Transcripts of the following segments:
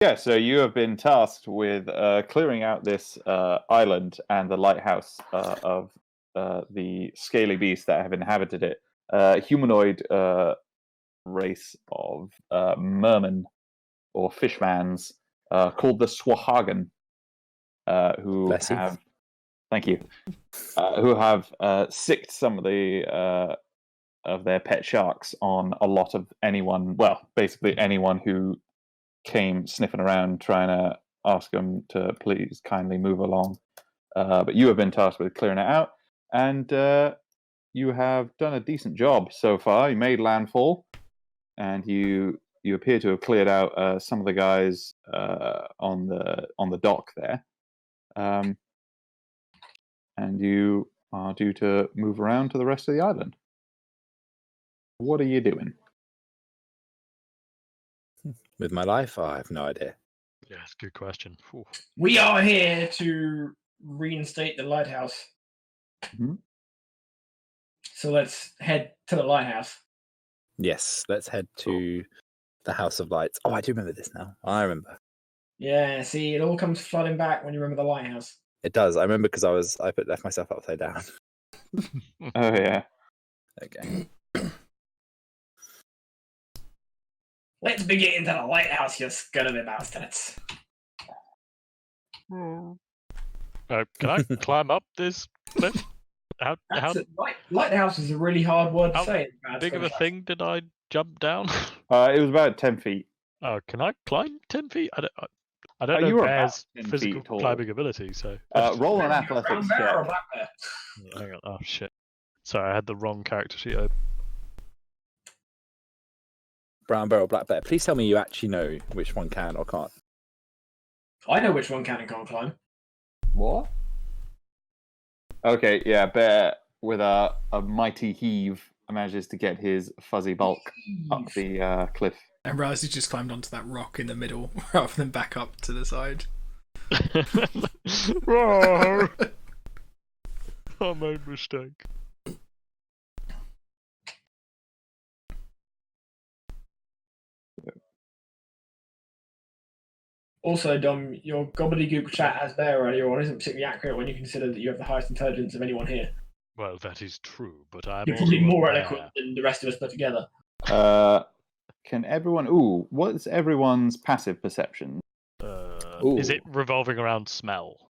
Yeah, so you have been tasked with clearing out this island and the lighthouse of the scaly beasts that have inhabited it. Humanoid race of mermen or fishmans called the Swahagan, who Bless you. have, thank you, who have sicked some of their pet sharks on a lot of anyone. Well, basically anyone who came sniffing around trying to ask them to please kindly move along. But you have been tasked with clearing it out, and you have done a decent job so far. You made landfall, and you appear to have cleared out some of the guys on the dock there. And you are due to move around to the rest of the island. What are you doing? With my life, I have no idea. Yeah, it's a good question. Ooh. We are here to reinstate the lighthouse. Mhm. So let's head to the lighthouse. Yes, let's head to the House of Lights. Oh, I do remember this now. I remember. Yeah, see, it all comes flooding back when you remember the lighthouse. It does. I remember because I left myself upside down. Oh yeah. Okay. Let's be getting to the lighthouse, you scurvy bastards. Can I climb up this cliff? How Lighthouse is a really hard word to How say. big of a thing did I jump down? It was about 10 feet. Oh, can I climb 10 feet? I don't you know were Bear's about 10 physical feet tall. climbing ability, so... Roll an athletics Brown bear or check. black bear? Hang on. Oh, shit. Sorry, I had the wrong character sheet open. Brown bear or black bear? Please tell me you actually know which one can or can't. I know which one can and can't climb. What? Okay, yeah, Bear, with a mighty heave, manages to get his fuzzy bulk up the cliff. And Raz has just climbed onto that rock in the middle rather than back up to the side. Roar! I made a mistake. Also, Dom, your gobbledygook chat as Bear earlier on isn't particularly accurate when you consider that you have the highest intelligence of anyone here. Well, that is true, but I'm You're also probably more a bear. eloquent than the rest of us put together. Can everyone... Ooh, what's everyone's passive perception? Is it revolving around smell?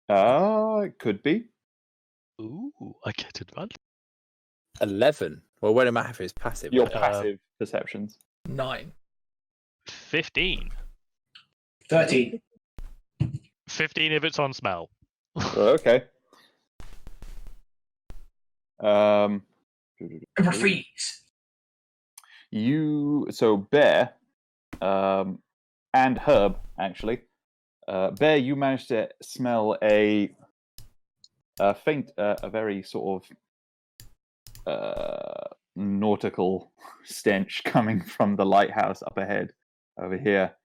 It could be. Ooh, I get advantage. 11. Well, where do I have his passive? Your passive perceptions. 9. 15. 13. 15 if it's on smell. Okay. Freeze. So Bear, and Herb, actually. Bear, you managed to smell a faint, a very sort of nautical stench coming from the lighthouse up ahead over here.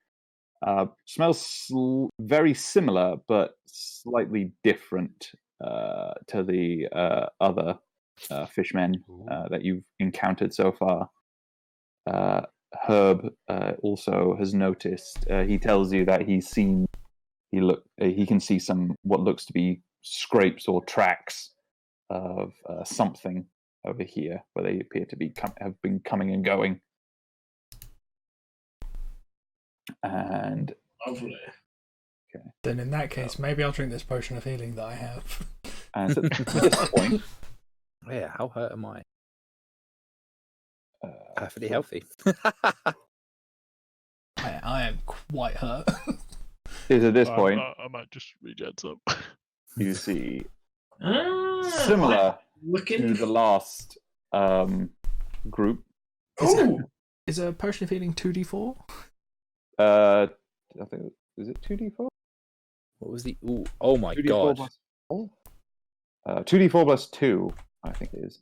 Smells very similar, but slightly different to the other fishmen that you've encountered so far. Herb also has noticed. He tells you that he can see some what looks to be scrapes or tracks of something over here, where they appear to be have been coming and going. And Lovely. Okay. Then in that case, maybe I'll drink this potion of healing that I have. And at this point, yeah, how hurt am I? Perfectly healthy. I am quite hurt. is at this point I might just regen some. you see similar to the last group. Is a potion of healing 2d4? I think is it 2d4? What was the? Ooh, oh my 2d4 god! 2d4 plus 2, I think it is.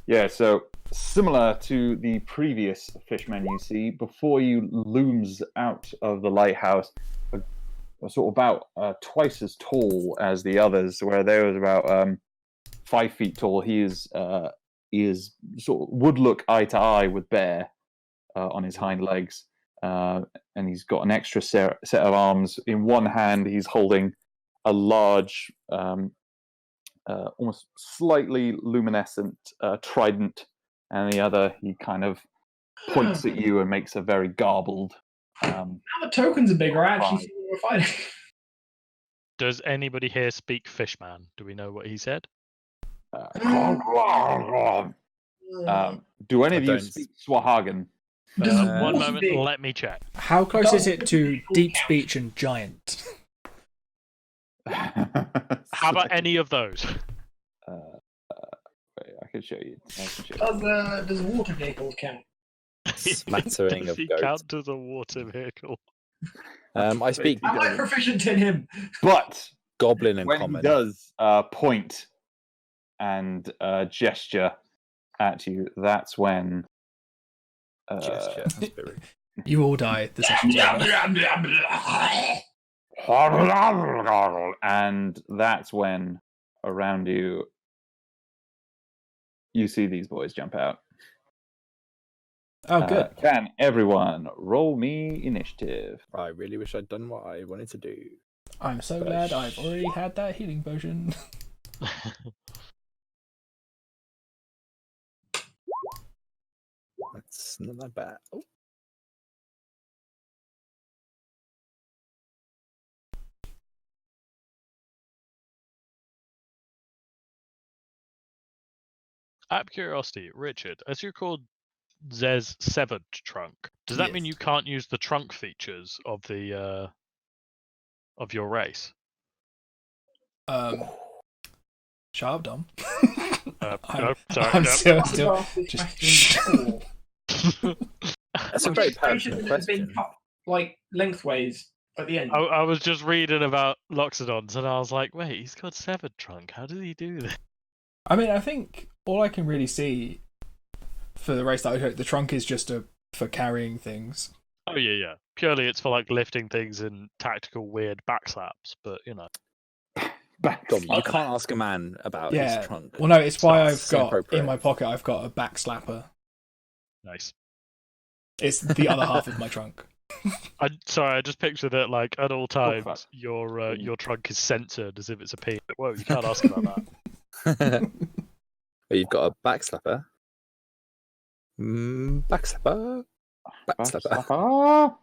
Yeah, so similar to the previous fishmen you see, before you looms out of the lighthouse, sort of about twice as tall as the others, where they was about 5 feet tall. He is sort of would look eye to eye with Bear on his hind legs. and he's got an extra set of arms. In one hand, he's holding a large, almost slightly luminescent trident, and the other he kind of points at you and makes a very garbled. Now the tokens are bigger. I actually see what we're fighting. Does anybody here speak Fishman? Do we know what he said? Do any of you don't. speak Swahagan? One Does moment, let me check. How close is it to deep speech and giant? How about any of those? Wait, I can show you. Does water vehicles count? Smattering Does of he goats. count as a water vehicle? I speak Am I proficient in him? But Goblin and when Common. he does point and gesture at you, that's when. Gesture. That's a bit rude. You all die. The session's over. And that's when around you see these boys jump out. Oh, good. Can everyone roll me initiative? I really wish I'd done what I wanted to do. I'm so glad I've already had that healing potion. That's not that bad. Oh. Out of curiosity, Richard, as you're called Zez Severed Trunk, does that mean Yes. you can't use the trunk features of the of your race? Shut up, Dom. No, sorry, I'm no. still Just That's a very personal question. cut, like lengthways at the end. I was just reading about Loxodons and I was like, wait, he's got Severed Trunk. How did he do this? I mean, I think all I can really see for the race that I took, the trunk is just for carrying things. Oh yeah. Purely it's for like lifting things and tactical weird backslaps, but you know. Dom, you can't ask a man about Yeah. his trunk. Well, no, it's why That's I've got inappropriate. in my pocket. I've got a back slapper. Nice. It's the other half of my trunk. I just picture that like at all times fuck. your trunk is censored as if it's a penis. Whoa, you can't ask about that. Well, you've got a backslapper. Backslapper. Backslapper.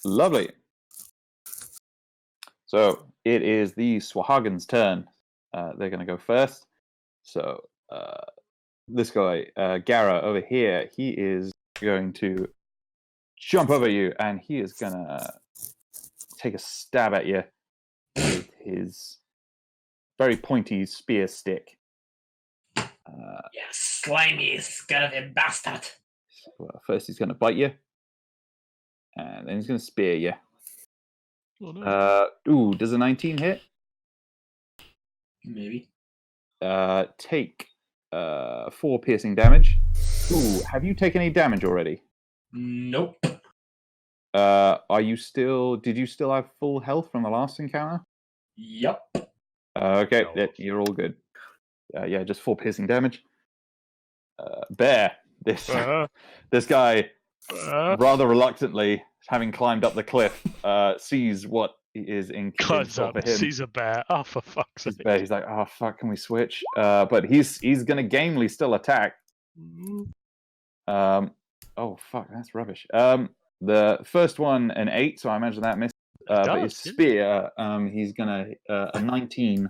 Lovely. So it is the Swahagan's turn. They're going to go first. So this guy, Gara, over here, he is going to jump over you, and he is going to take a stab at you with his very pointy spear stick. You slimy, scurvy bastard. Well, first he's going to bite you, and then he's going to spear you. Oh, no. Does a 19 hit? Maybe. Take 4 piercing damage. Ooh, have you taken any damage already? Nope. Are you still? Did you still have full health from the last encounter? Yup. Okay, No. you're all good. Yeah, just 4 piercing damage. Bear, this guy, rather reluctantly, having climbed up the cliff, sees what is in climbs store up, for him. sees a bear. Oh, for fuck's He's sake! bear. He's like, oh fuck, can we switch? But he's gonna gamely still attack. Oh fuck, that's rubbish. The first one an 8, so I imagine that missed. But his does, yeah. spear, he's gonna a 19.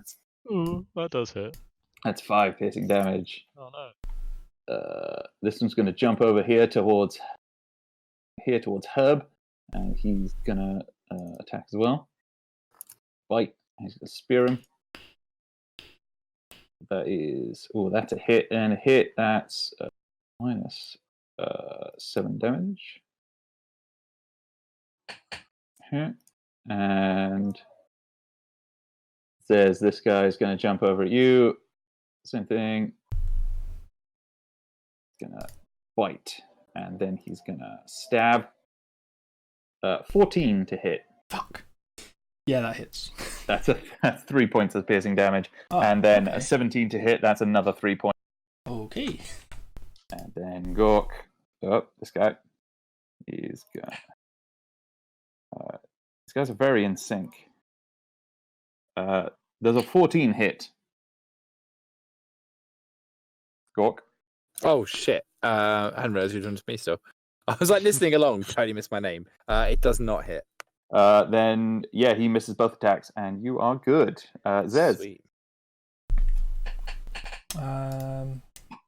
Ooh, that does hit. That's 5 piercing damage. Oh no! This one's gonna jump over here towards Herb, and he's gonna attack as well. Bite. He's gonna spear him. That's a hit and a hit. That's minus 7 damage. Okay. And says this guy's going to jump over at you. Same thing. Gonna bite, and then he's gonna stab. 14 to hit. Fuck. Yeah, that hits. That's 3 points of piercing damage, Oh, and then okay. a 17 to hit. That's another 3 points. Okay. And then Gork. Oh, this guy. He's got. These guys are very in sync. There's a 14 hit. Gork. Oh shit! I hadn't realized you were doing to me still. I was like listening along, totally missed my name. It does not hit. Then yeah, he misses both attacks, and you are good. Zez. Sweet.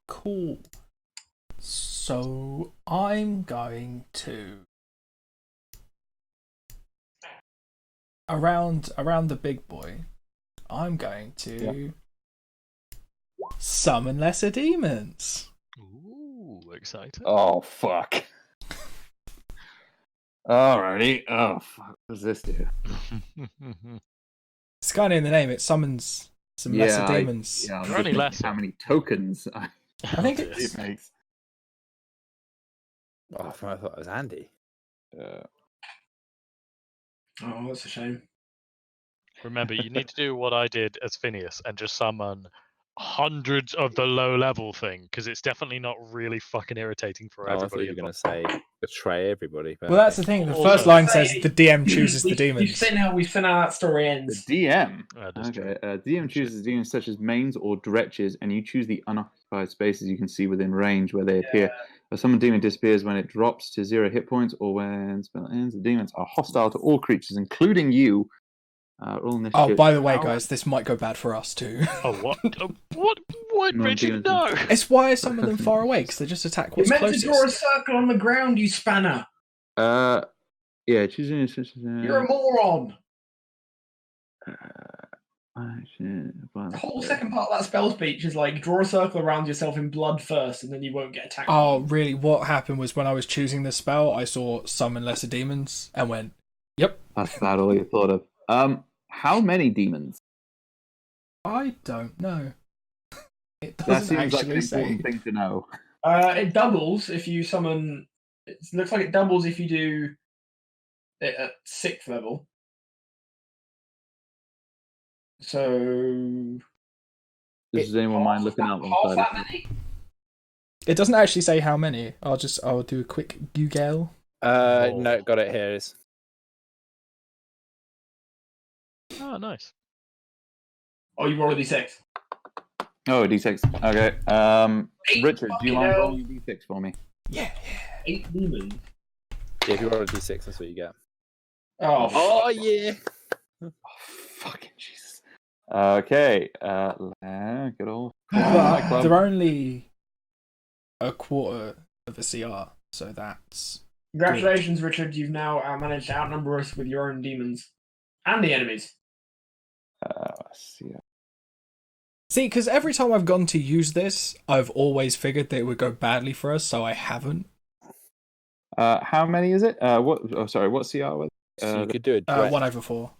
Cool. So I'm going to around the big boy. I'm going to summon lesser demons. Ooh, exciting. Oh fuck. Alrighty. Oh fuck. What does this do? It's kind of in the name. It summons some lesser demons. Yeah, I'm They're just only thinking lesser. how many tokens I think Oh, it's- it makes. Oh, I thought it was Andy. Uh, Oh, that's a shame. Remember, you need to do what I did as Phineas and just summon hundreds of the low level thing, because it's definitely not really fucking irritating for Oh, I thought everybody. you were going to say betray everybody. But Well, that's the thing. The Also- first line says the DM chooses the We've demons. seen how that story the ends. DM. That is true. Okay. DM chooses demons such as mains or dretches, and you choose the unoccupied spaces you can see within range where they appear. A summoned demon disappears when it drops to 0 hit points, or when spell ends. The demons are hostile to all creatures, including you. Roll Oh, initiative. by the way, guys, this might go bad for us too. Oh, what? What, No, Richard? demons. No! It's why I summon them far away, because they just attack You're what's meant closest. to draw a circle on the ground, you spanner. Yeah, choosing such as You're a moron. The whole second part of that spell speech is like draw a circle around yourself in blood first, and then you won't get attacked. Oh, really? What happened was when I was choosing the spell, I saw summon lesser demons and went, "Yep." That's about all you thought of. How many demons? I don't know. It That doesn't seems like an actually say. important thing to know. It doubles if you summon. It looks like it doubles if you do it at 6th level. So Does anyone mind looking up on half the that side? many? It doesn't actually say how many. I'll do a quick Google. No, got it here. It is. Oh, nice. Oh, you rolled a d6. Oh, D6. Okay. Richard, do you Fucking mind hell. rolling a D6 for me? Yeah. 8 demons. Yeah, if you roll a d6, that's what you get. Oh, Oh yeah. Oh, fucking Jesus. Okay. Good old. But Club. they're only a quarter of a CR, so that's congratulations, Richard. You've now managed to outnumber us with your own demons and the enemies. Let's see. see, because every time I've gone to use this, I've always figured that it would go badly for us, so I haven't. How many is it? What? Oh, sorry. What CR was? So you could do a 1/4.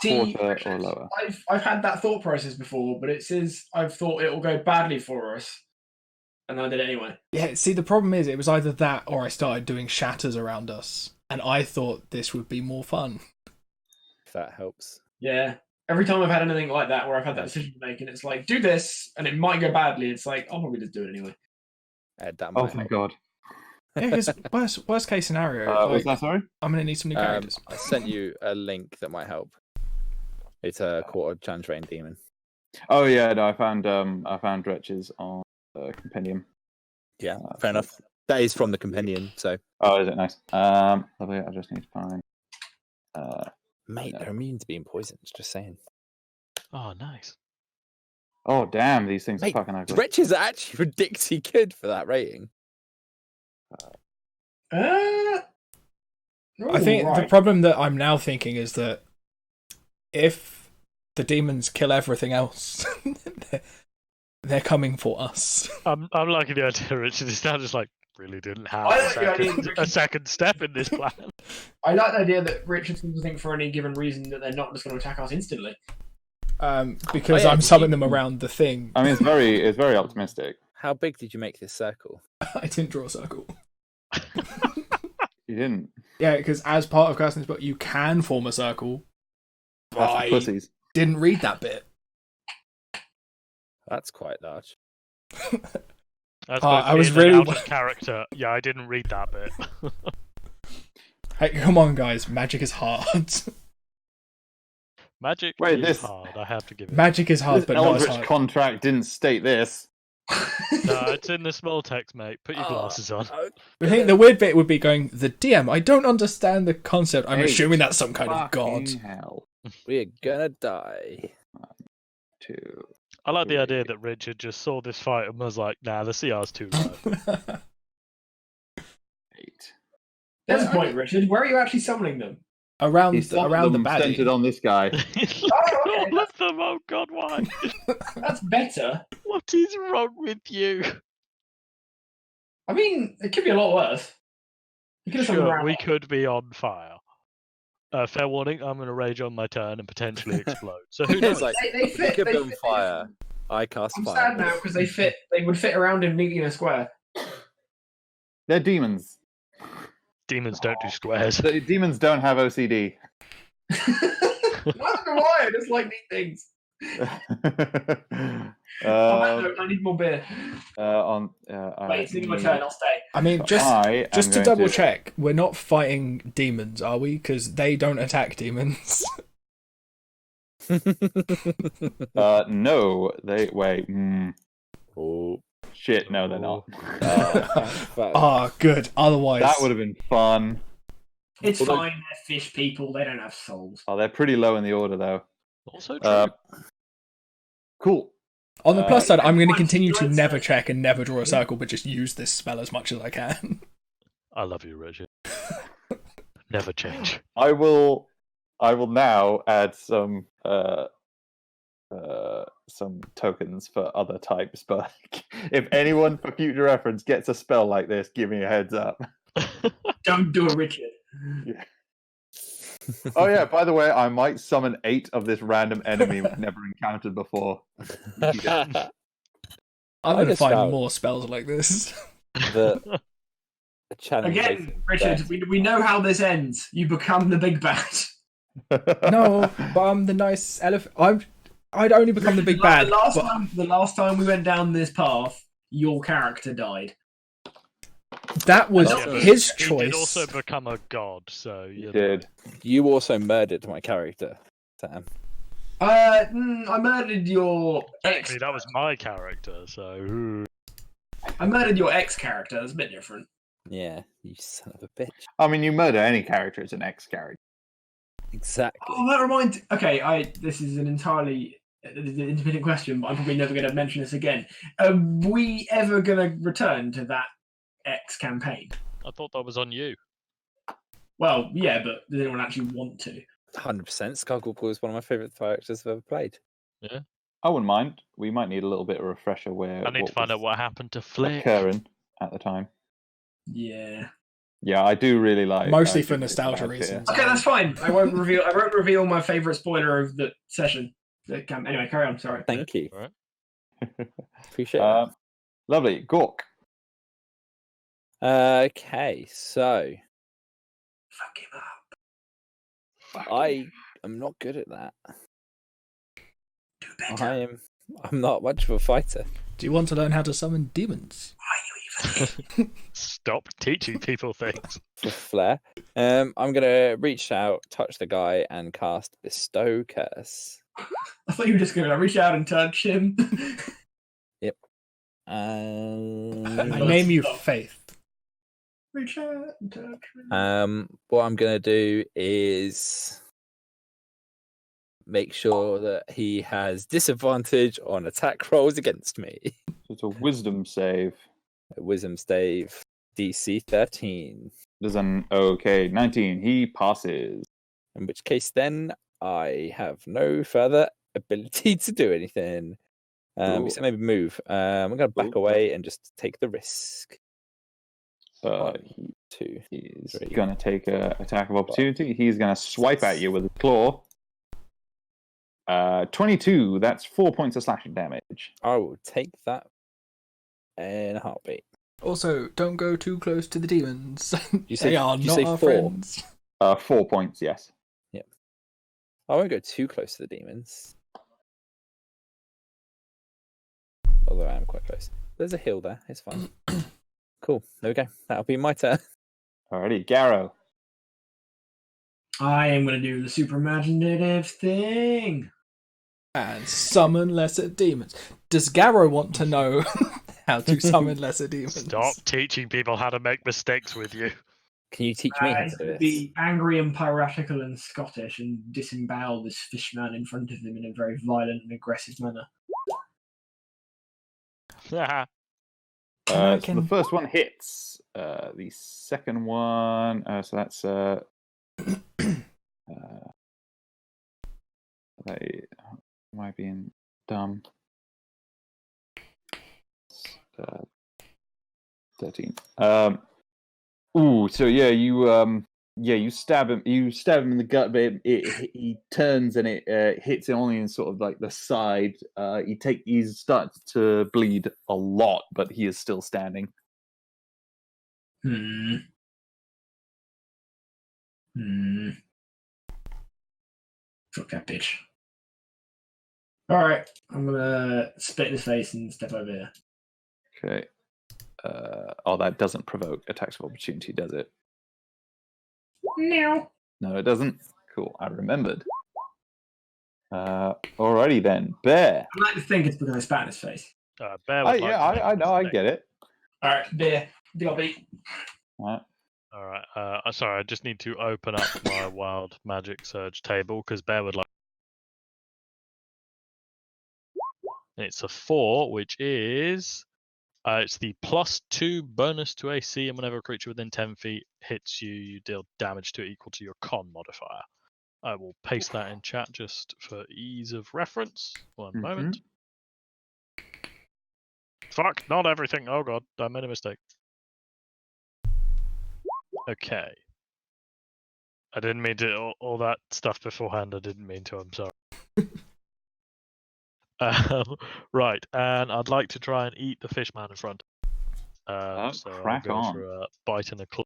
See, Quarter or Richard, lower. I've had that thought process before, but it says I've thought it will go badly for us, and I did it anyway. Yeah, see, the problem is it was either that or I started doing shatters around us, and I thought this would be more fun. if that helps. Yeah. Every time I've had anything like that where I've had that decision to make, and it's like, do this, and it might go badly, it's like, I'll probably just do it anyway. That Oh, might thank help. God. Yeah, because worst case scenario, Was like, that sorry? I'm going to need some new characters. I sent you a link that might help. It's a quarter challenge rain demon. Oh yeah, no, I found dretches on the compendium. Yeah, fair enough. That is from the compendium, so Oh, is it nice? Lovely. I just need to find. mate, Yeah. they're immune to being poisoned. Just saying. Oh, nice. Oh damn, these things Mate, are fucking ugly. Wretches are actually ridiculously good for that rating. I think the problem that I'm now thinking is that if the demons kill everything else, they're coming for us. I'm liking the idea, Richard. It's now just like, really didn't have I a like the idea second, that a second step in this plan. I like the idea that Richard seems to think for any given reason that they're not just going to attack us instantly. Because yeah, I'm you- summoning them around the thing. I mean, it's very optimistic. How big did you make this circle? I didn't draw a circle. You didn't. Yeah, because as part of Kirsten's book, you can form a circle. That's I the pussies. didn't read that bit. That's quite large. I was being really out of character. Yeah, I didn't read that bit. Hey, come on, guys! Magic is hard. Magic Wait, is this- hard. I have to give it. Magic is hard, This but not as Eldritch hard. contract didn't state this. No, it's in the small text, mate. Put your glasses on. I think the weird bit would be going, the DM, I don't understand the concept. I'm Hey, assuming that's some kind of god. Fucking hell. We're gonna die. 2. I like the idea that Richard just saw this fight and was like, "Nah, the CR's too low." 8. There's a point, Richard. Where are you actually summoning them? around He's the centered baddie. on this guy. Look okay, at all of them. Oh God, why? That's better. What is wrong with you? I mean, it could be a lot worse. You could have summoned Sure, around. we could be on fire. Fair warning, I'm going to rage on my turn and potentially explode. So who It's knows? like, They we fit. could They be on fit. fire. I cast I'm fire. sad now because they fit. They would fit around him neatly in a square. They're demons. Demons don't do squares. The demons don't have OCD. I don't know why. I just like neat things. On that note, I need more beer. Wait, it's nearly my turn. I'll stay. I mean, just I am to going double check, we're not fighting demons, are we? Because they don't attack demons. No, they wait. Oh, Shit, no, they're not. Ah, good. Otherwise, That would have been fun. It's Although- fine. They're fish people. They don't have souls. Oh, they're pretty low in the order, though. Also true. Cool. on the plus side, I'm going to Once continue you to do it, never so- check and never draw a circle, but just use this spell as much as I can. I love you, Richard. Never change. I will now add some tokens for other types, but if anyone for future reference gets a spell like this, give me a heads up. Don't do it, Richard. Oh yeah, by the way, I might summon 8 of this random enemy we've never encountered before. I'm I going to just find found- more spells like this. the challenge. Again, Richard, we know how this ends. You become the big bad. No, but I'm the nice elephant. I'd only become the big bad. The last time we went down this path, your character died. That was Yeah, but his He choice. did also become a god, so You you did. You also murdered my character, Sam. I murdered your ex. Technically, that was my character, so. I murdered your ex character. That's a bit different. Yeah, you son of a bitch. I mean, you murder any character as an X character. Exactly. Oh, that reminds. Okay, this is an entirely independent question, but I'm probably never going to mention this again. Are we ever going to return to that X campaign? I thought that was on you. Well, yeah, but does anyone actually want to? 100%. Skullgorple is one of my favourite characters I've ever played. I wouldn't mind. We might need a little bit of refresher where I need to find out what happened to Flick. occurring at the time. Yeah. Yeah, I do really like. Mostly I for do really nostalgia like it. reasons. Okay, that's fine. I won't reveal my favourite spoiler of the session. Anyway, carry on. Sorry. Thank you. Alright. Appreciate it. Lovely, Gork. Okay, so Fuck him up. Fuck I him. am not good at that. Do better. I'm not much of a fighter. Do you want to learn how to summon demons? Why are you even? Stop teaching people things. For flair. I'm gonna reach out, touch the guy, and cast Bestow Curse. I thought you were just going to reach out and touch him. I name you Faith. Reach out and touch him. What I'm gonna do is make sure that he has disadvantage on attack rolls against me. It's a wisdom save. Wisdom save DC 13. There's an 19. He passes. In which case, then I have no further ability to do anything. Except maybe move. I'm going to back Ooh. away and just take the risk. He 2. is 3. going to take an attack of opportunity. He's going to swipe at you with his claw. 22. That's 4 points of slashing damage. I will take that in a heartbeat. Also, don't go too close to the demons. You say- They are did you not say our 4? friends. 4 points, yes. I won't go too close to the demons. Although I am quite close. There's a hill there. It's fine. Cool. There we go. That'll be my turn. Alrighty, Garrow. I am going to do the super imaginative thing. And summon lesser demons. Does Garrow want to know how to summon lesser demons? Stop teaching people how to make mistakes with you. Can you teach me how to do this? Be angry and piratical and Scottish and disembowel this fishman in front of him in a very violent and aggressive manner. So the first one hits. The second one, so that's am I being dumb? 13. So yeah, you stab him. You stab him in the gut, but he turns and it hits him only in sort of like the side. He starts to bleed a lot, but he is still standing. Fuck that bitch. Alright, I'm gonna spit in his face and step over here. Okay. That doesn't provoke attacks of opportunity, does it? No. No, it doesn't. Cool, I remembered. Alrighty then, Bear. I like to think it's because I spat in his face. Bear I know, I get it. Alright, Bear, DLB. Alright. Sorry, I just need to open up my Wild Magic Surge table because Bear would like. It's a 4, which is it's the +2 bonus to AC, and whenever a creature within 10 feet hits you, you deal damage to it equal to your Con modifier. I will paste that in chat just for ease of reference. One moment. Fuck, not everything. Oh god, I made a mistake. Okay. I didn't mean to all that stuff beforehand. I didn't mean to. I'm sorry. Right, and I'd like to try and eat the fishman in front. So crack I'll go on. for a bite and a claw.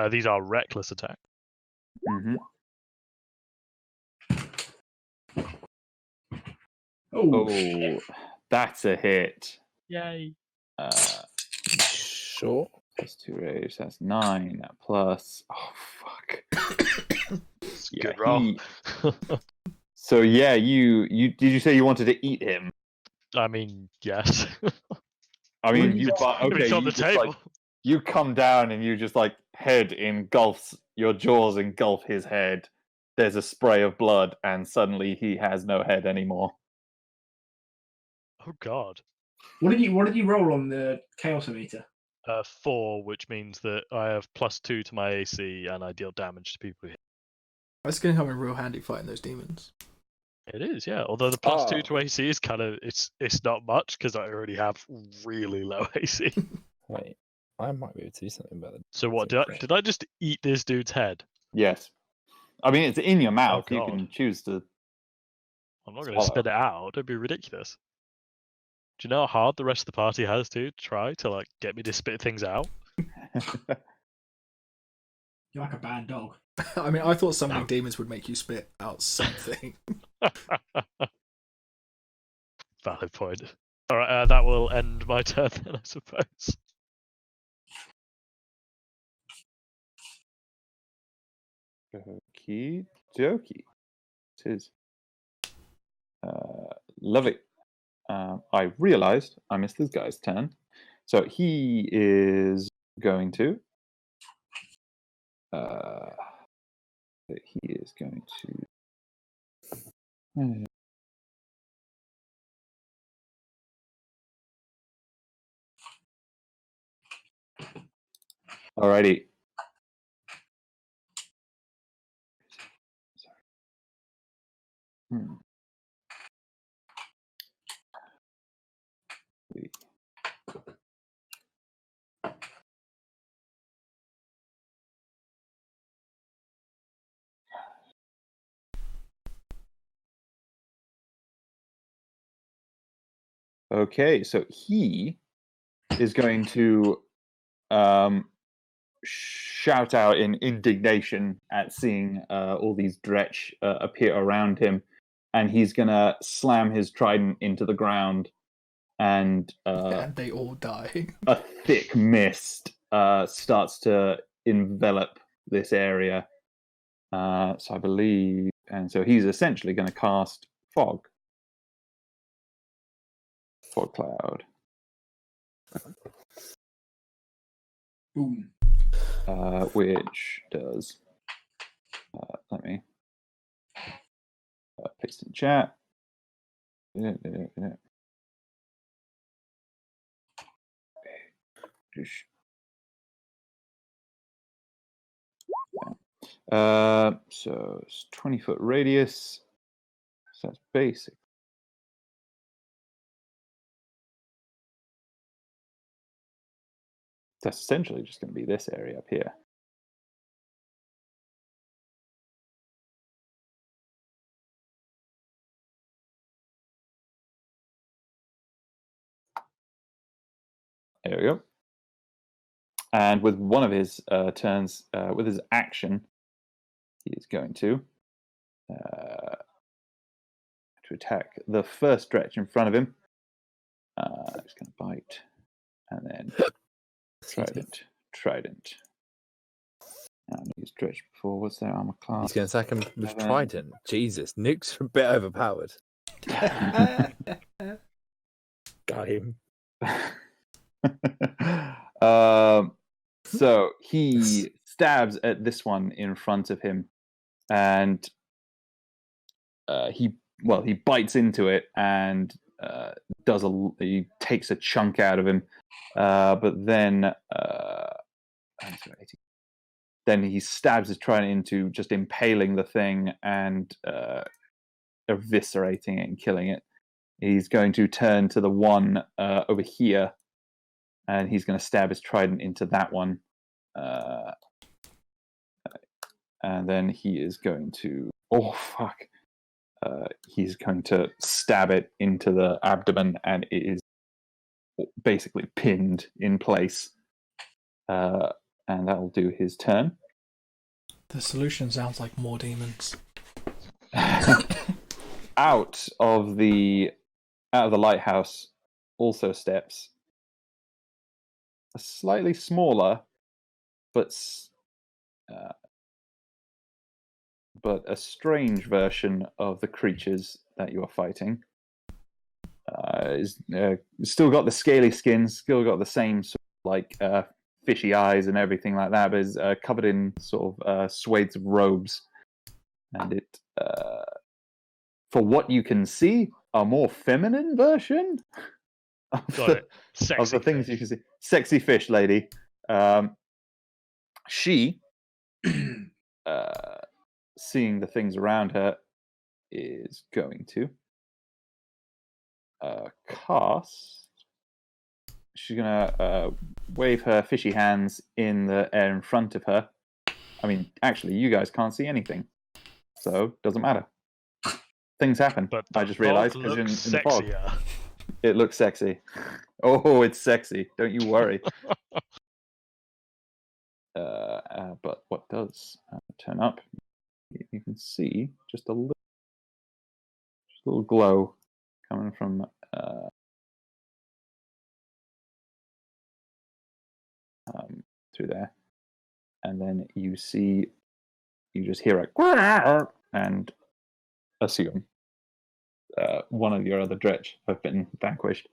These are reckless attacks. Oh, that's a hit. Yay. Sure. +2 rage, that's 9. Plus, oh fuck. Good roll. So yeah, you did you say you wanted to eat him? I mean, yes. I mean, it's on the table. You come down and you just like your jaws engulf his head. There's a spray of blood, and suddenly he has no head anymore. Oh god. What did you roll on the chaos meter? 4, which means that I have +2 to my AC and I deal damage to people. That's going to come in real handy fighting those demons. It is, yeah. Although the +2 to AC is kind of it's not much because I already have really low AC. Wait, I might be able to do something about it. So what did I just eat this dude's head? Yes. I mean, it's in your mouth. Oh, you can choose to. I'm not going to spit it out. It'd be ridiculous. Do you know how hard the rest of the party has to try to like get me to spit things out? You're like a bad dog. I mean, I thought summoning demons would make you spit out something. Valid point. All right, that will end my turn then, I suppose. Okie dokie. It is. Lovely. I realized I missed this guy's turn. So he is going to. He is going to. Alrighty. Okay, so he is going to shout out in indignation at seeing all these Dretch appear around him, and he's going to slam his trident into the ground and they all die. A thick mist starts to envelop this area. So I believe, and so he's essentially going to cast fog cloud. Boom. Which does. Let me paste in chat. So it's 20-foot radius. So that's basic. That's essentially just going to be this area up here. There we go. And with one of his turns, with his action, he is going to attack the first stretch in front of him. He's going to bite, and then trident. He's stretched before. What's their armor class? He's going to attack him with trident. Jesus, Nuke's a bit overpowered. Got him. So he stabs at this one in front of him, and he bites into it and he takes a chunk out of him, but then he stabs his trident into just impaling the thing and eviscerating it and killing it. He's going to turn to the one over here, and he's going to stab his trident into that one. And then he is going to... Oh, fuck. He's going to stab it into the abdomen, and it is basically pinned in place. And that will do his turn. The solution sounds like more demons. Out of the lighthouse also steps a slightly smaller, but a strange version of the creatures that you are fighting. Still got the scaly skin, still got the same sort of like fishy eyes and everything like that, but is covered in sort of swathes of robes, and it, for what you can see, a more feminine version of the things you can see. Sexy fish lady. She, seeing the things around her, is going to cast. She's gonna wave her fishy hands in the air in front of her. I mean, actually, you guys can't see anything, so doesn't matter. Things happen. But I just realized because in the fog, it looks sexy. Oh, it's sexy. Don't you worry. But what does turn up? You can see just a little glow coming from through there, and then you just hear a and assume one of your other dretch have been vanquished.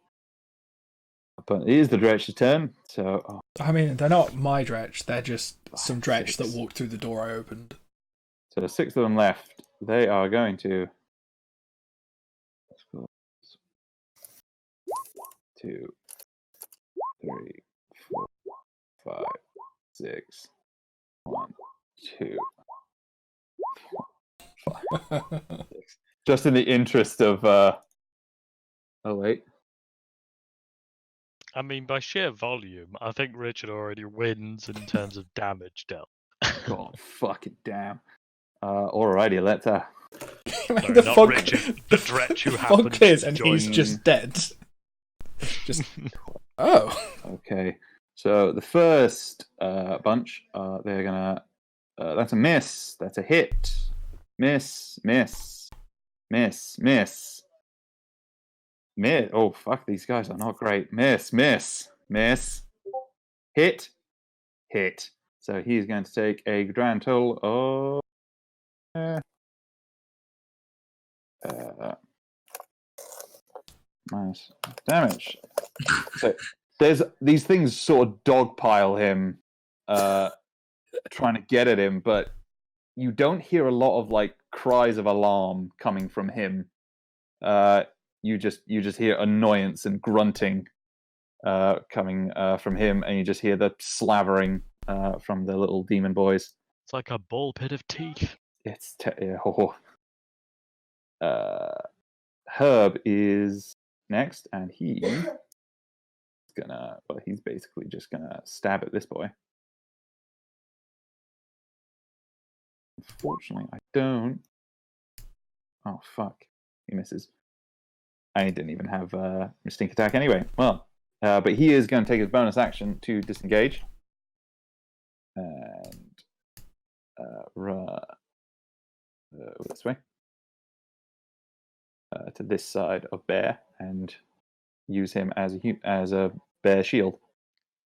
But it is the dretch's turn, so... I mean, they're not my dretch, they're just some dretch that walked through the door I opened. So the 6 of them left. They are going to... 2, 3, 4, 5, 6, 1, 2, 5, 6. Just in the interest of... Oh, wait. I mean, by sheer volume, I think Richard already wins in terms of damage dealt. God fucking damn. Alrighty, let's... Sorry, not Richard, the dretch who happened clears to and join he's us. just dead. Just... Oh. Okay, so the first bunch, they're gonna... that's a miss. That's a hit. Miss, miss, miss, miss. Miss. Oh, fuck, these guys are not great. Miss. Hit. So he's going to take a grand total of... minus damage. So there's these things sort of dogpile him, trying to get at him, but you don't hear a lot of like cries of alarm coming from him. You just hear annoyance and grunting coming from him, and you just hear the slavering from the little demon boys. It's like a ball pit of teeth. It's Herb is next, and he's basically just gonna stab at this boy. Unfortunately, I don't. Oh fuck! He misses. I didn't even have a stink attack anyway. Well, but he is going to take his bonus action to disengage and run this way to this side of Bear and use him as a bear shield.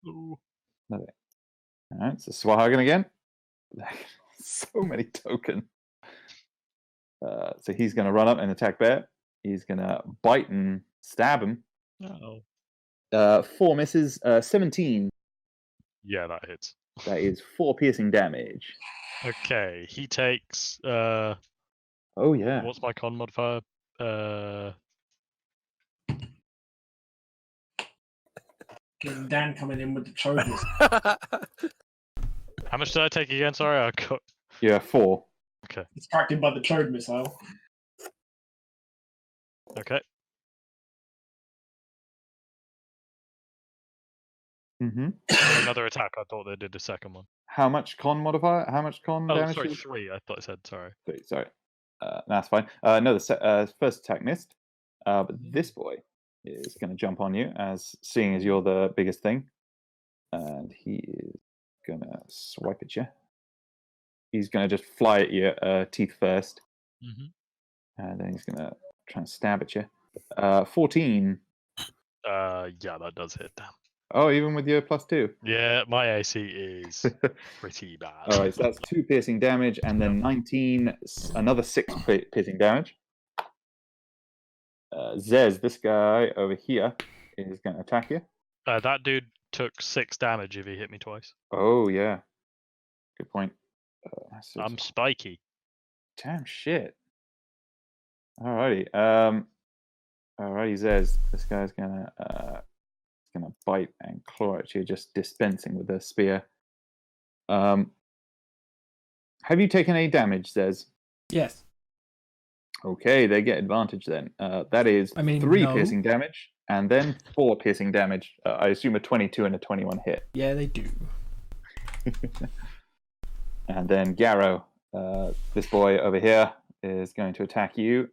Ooh. Okay. All right, so Swahagan again. So many token. So he's going to run up and attack Bear. He's going to bite and stab him. Oh. 4 misses. 17. Yeah, that hits. That is 4 piercing damage. Okay, he takes. Oh yeah. What's my con modifier? Dan coming in with the trophies. How much did I take again? Sorry, I got. Yeah, 4. Okay. Distracted by the chode missile. Okay. Another attack. I thought they did the second one. How much con modifier? How much con damage? Sorry, 3. I thought I said sorry. 3, sorry. That's fine. No, the first attack missed. But this boy is going to jump on you, seeing as you're the biggest thing. And he is going to swipe at you. He's going to just fly at you, teeth first. And then he's going to try and stab at you. 14. Yeah, that does hit. Damn. Oh, even with your +2? Yeah, my AC is pretty bad. All right, so that's 2 piercing damage, and then 19, another 6 piercing damage. Zez, this guy over here, is going to attack you. That dude took 6 damage if he hit me twice. Oh, yeah. Good point. I'm spiky. Damn shit. Alrighty. Alrighty, Zez. This guy's gonna bite and claw at you, just dispensing with the spear. Have you taken any damage, Zez? Yes. Okay, they get advantage then. That is 3 piercing damage, and then 4 piercing damage. I assume a 22 and a 21 hit. Yeah, they do. And then Garrow, this boy over here, is going to attack you.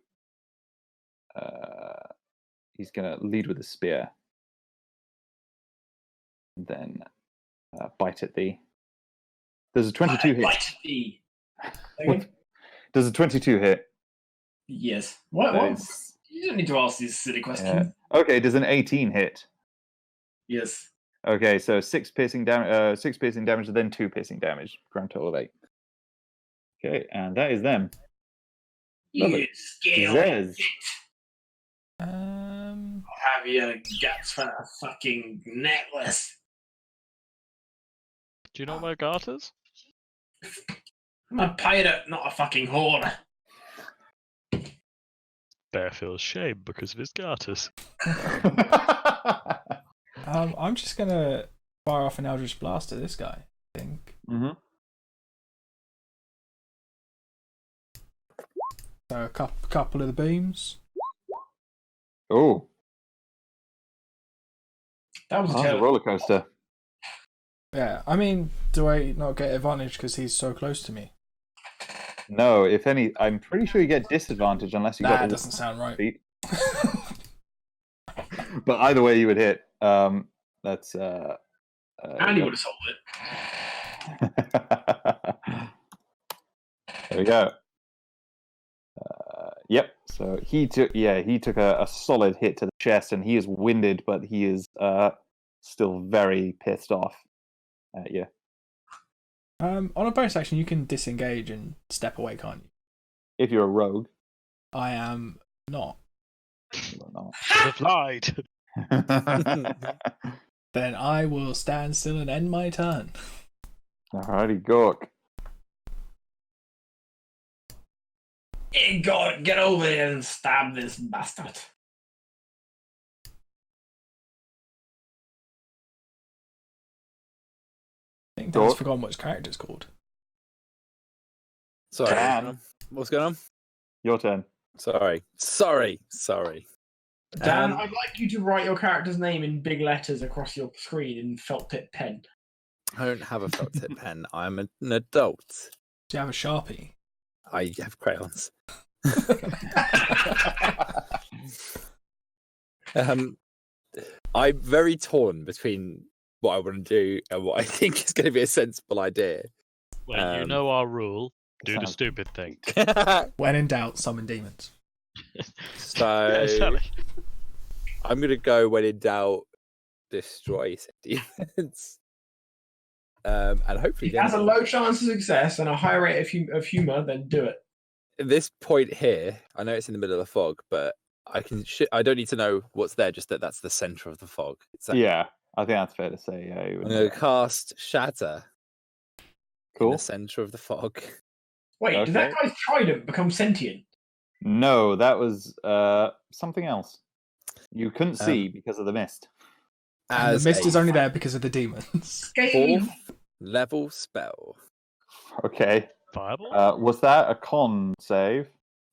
He's going to lead with a spear. And then bite at thee. Does a 22 hit? Bite at thee. Does a 22 hit? Yes. What? You don't need to ask these silly questions. Okay, does an 18 hit? Yes. Okay, so 6 piercing damage, and then 2 piercing damage. Grand total of 8. Okay, and that is them. You scale. Zez. I'll have your guts for a fucking necklace. Do you know where garters? I'm a pirate, not a fucking whore. Bear feels shame because of his garters. I'm just gonna fire off an Eldritch Blast at this guy, I think. So a couple of the beams. Oh. That was a roller coaster. Yeah, I mean, do I not get advantage because he's so close to me? No, if any, I'm pretty sure you get disadvantage unless you got. That doesn't sound right. Feet. But either way, you would hit. That's. And he would have solved it. There we go. Yep. So he took a solid hit to the chest, and he is winded, but he is still very pissed off at you. On a bonus action, you can disengage and step away, can't you? If you're a rogue. I am not. Should have lied. Then I will stand still and end my turn. Alrighty, Gork. Hey, God, get over here and stab this bastard. I think Dan's forgotten what his character's called. Sorry. Dan. What's going on? Your turn. Sorry. Dan, I'd like you to write your character's name in big letters across your screen in felt tip pen. I don't have a felt tip pen. I'm an adult. Do you have a Sharpie? I have crayons. I'm very torn between what I want to do and what I think is going to be a sensible idea. Well, you know our rule. Do the stupid thing. When in doubt, summon demons. So Exactly. I'm going to go when in doubt, destroy demons. And hopefully If it has a low chance of success and a high rate of humor, then do it. at this point here, I know it's in the middle of the fog, but I can. I don't need to know what's there. Just that's the center of the fog. Yeah, I think that's fair to say. Yeah, I'm going to cast Shatter. Cool. In the center of the fog. Wait, did that guy's trident become sentient? No, that was something else. You couldn't see because of the mist. And the mist is only there because of the demons. 4th level spell. Okay. Fireball? Was that a con save?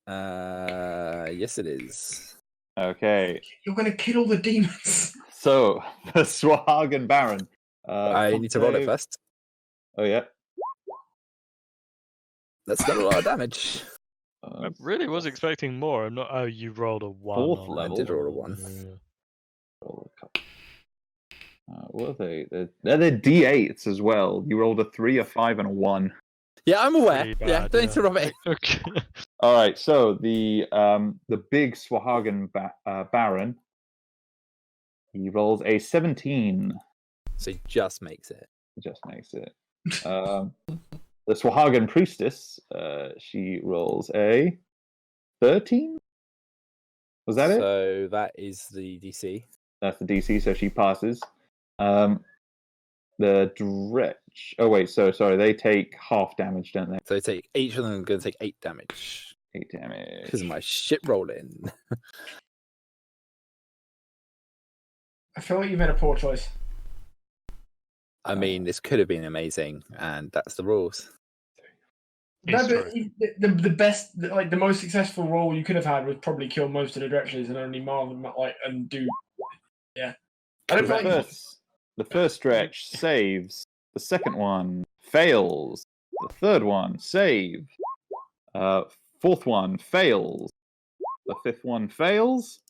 Yes, it is. Okay. You're going to kill all the demons. So, the Swahagan Baron. I need to roll it first. Oh, yeah. That's not a lot of damage. I really was expecting more. I'm not. Oh, you rolled a 1. 4th level. I did roll a 1. What are they? They're D8s as well. You rolled a 3, a 5, and a 1. Yeah, I'm aware. Pretty bad, Yeah, don't need to rub it in. Okay. All right. So the big Swahagan Baron. He rolls a 17. So he just makes it. Just makes it. The Swahagan Priestess. She rolls a 13. Was that it? So that is the DC. That's the DC. So she passes. The Dretch. Oh wait, sorry. They take half damage, don't they? So they take each of them are going to take 8 damage. 8 damage. Because of my shit rolling. I feel like you made a poor choice. I mean, this could have been amazing, and that's the rules. No, but the best, like the most successful role you could have had was probably kill most of the Dretches and only mar them, like, and do. Yeah. I don't feel like The first stretch saves. The second one fails. The third one saves. Fourth one fails. The fifth one fails.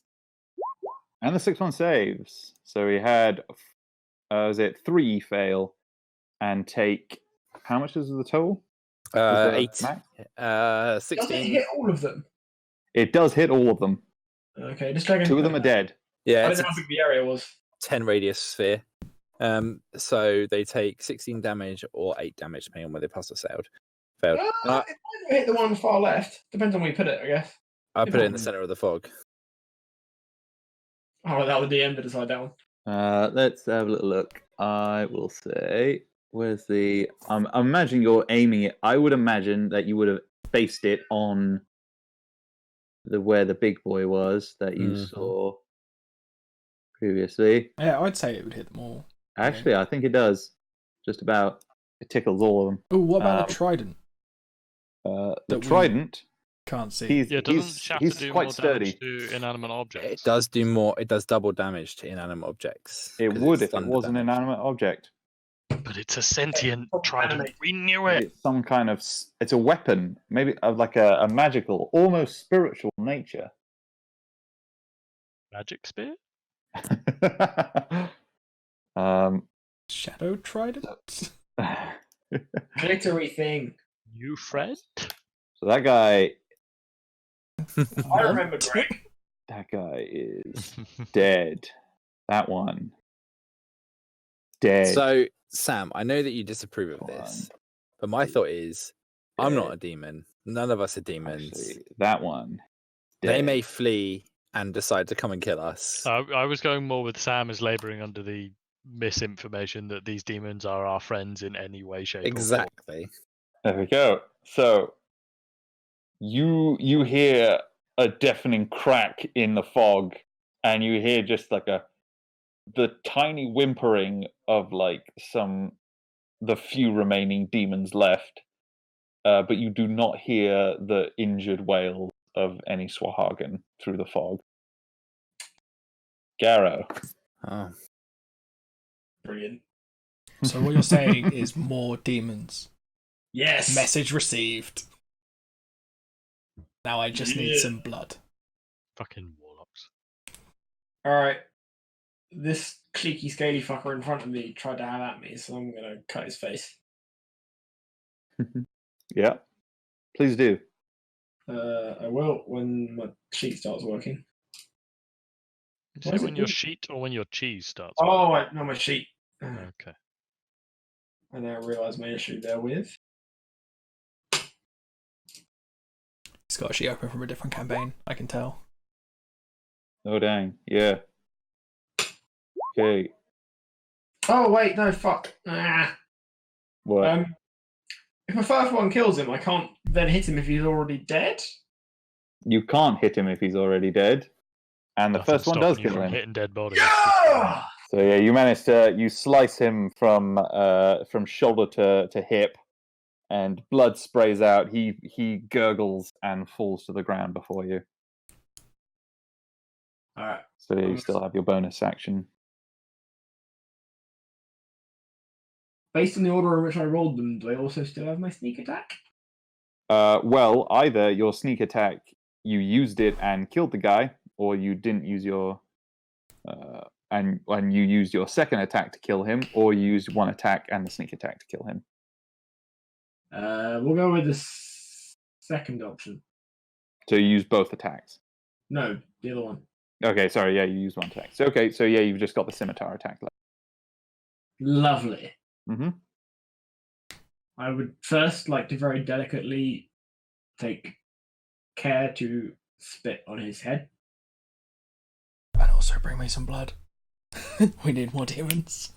And the sixth one saves. So we had, was it 3 fail and take, how much is the total? 8. 16. Does it hit all of them? It does hit all of them. Okay, just checking. 2 of them are dead. Yeah, I don't know how big the area was. 10 radius sphere. So they take 16 damage or 8 damage, depending on whether they passed or failed. It might hit the one far left. Depends on where you put it, I guess. I put it in the center of the fog. Oh, that was the DM to decide that one. Let's have a little look. I will say, where's the? I'm imagining you're aiming it. I would imagine that you would have based it on where the big boy was that you saw previously. Yeah, I'd say it would hit them all. Actually, I think it does. Just about. It tickles all of them. Oh, what about the trident? The trident. Can't see. He's quite sturdy. To inanimate objects. It does do more. It does double damage to inanimate objects. It would if it was an inanimate object. But it's a sentient trident. We knew it. It's some kind of. It's a weapon, maybe of like a magical, almost spiritual nature. Magic spear. Shadow trident. Glittery thing. You friend? So that guy I remember Greg. That guy is dead. That one. Dead. So, Sam, I know that you disapprove of this, but my thought is, dead. I'm not a demon. None of us are demons. Actually, that one. Dead. They may flee and decide to come and kill us. I was going more with Sam as labouring under the misinformation that these demons are our friends in any way, shape, exactly. or form. There we go. So you hear a deafening crack in the fog, and you hear just like the tiny whimpering of like the few remaining demons left, but you do not hear the injured wail of any Swahagan through the fog. Garrow. Oh. Brilliant. So what you're saying is more demons. Yes. Message received. Now I just need some blood. Fucking warlocks. Alright. This cliquey, scaly fucker in front of me tried to have at me, so I'm going to cut his face. Yeah. Please do. I will when my sheet starts working. Did you say when your sheet or when your cheese starts? Oh, wait, no, my sheet. Okay. I now realise my issue there with. He's got a sheet open from a different campaign, I can tell. Oh, dang. Yeah. Okay. Oh, wait, no, fuck. What? If my first one kills him, I can't then hit him if he's already dead? You can't hit him if he's already dead. And the first one does kill him. Hitting dead bodies. Yeah! So yeah, you manage to slice him from shoulder to hip, and blood sprays out. He gurgles and falls to the ground before you. Alright. So you still have your bonus action. Based on the order in which I rolled them, do I also still have my sneak attack? Well, either your sneak attack, you used it and killed the guy, or you didn't use your and you used your second attack to kill him, or you used one attack and the sneak attack to kill him. We'll go with the second option. So you used both attacks? No, the other one. Okay, sorry, yeah, you used one attack. So okay, so yeah, you've just got the scimitar attack left. Lovely. Mm-hmm. I would first like to very delicately take care to spit on his head. And also bring me some blood. We need more demons.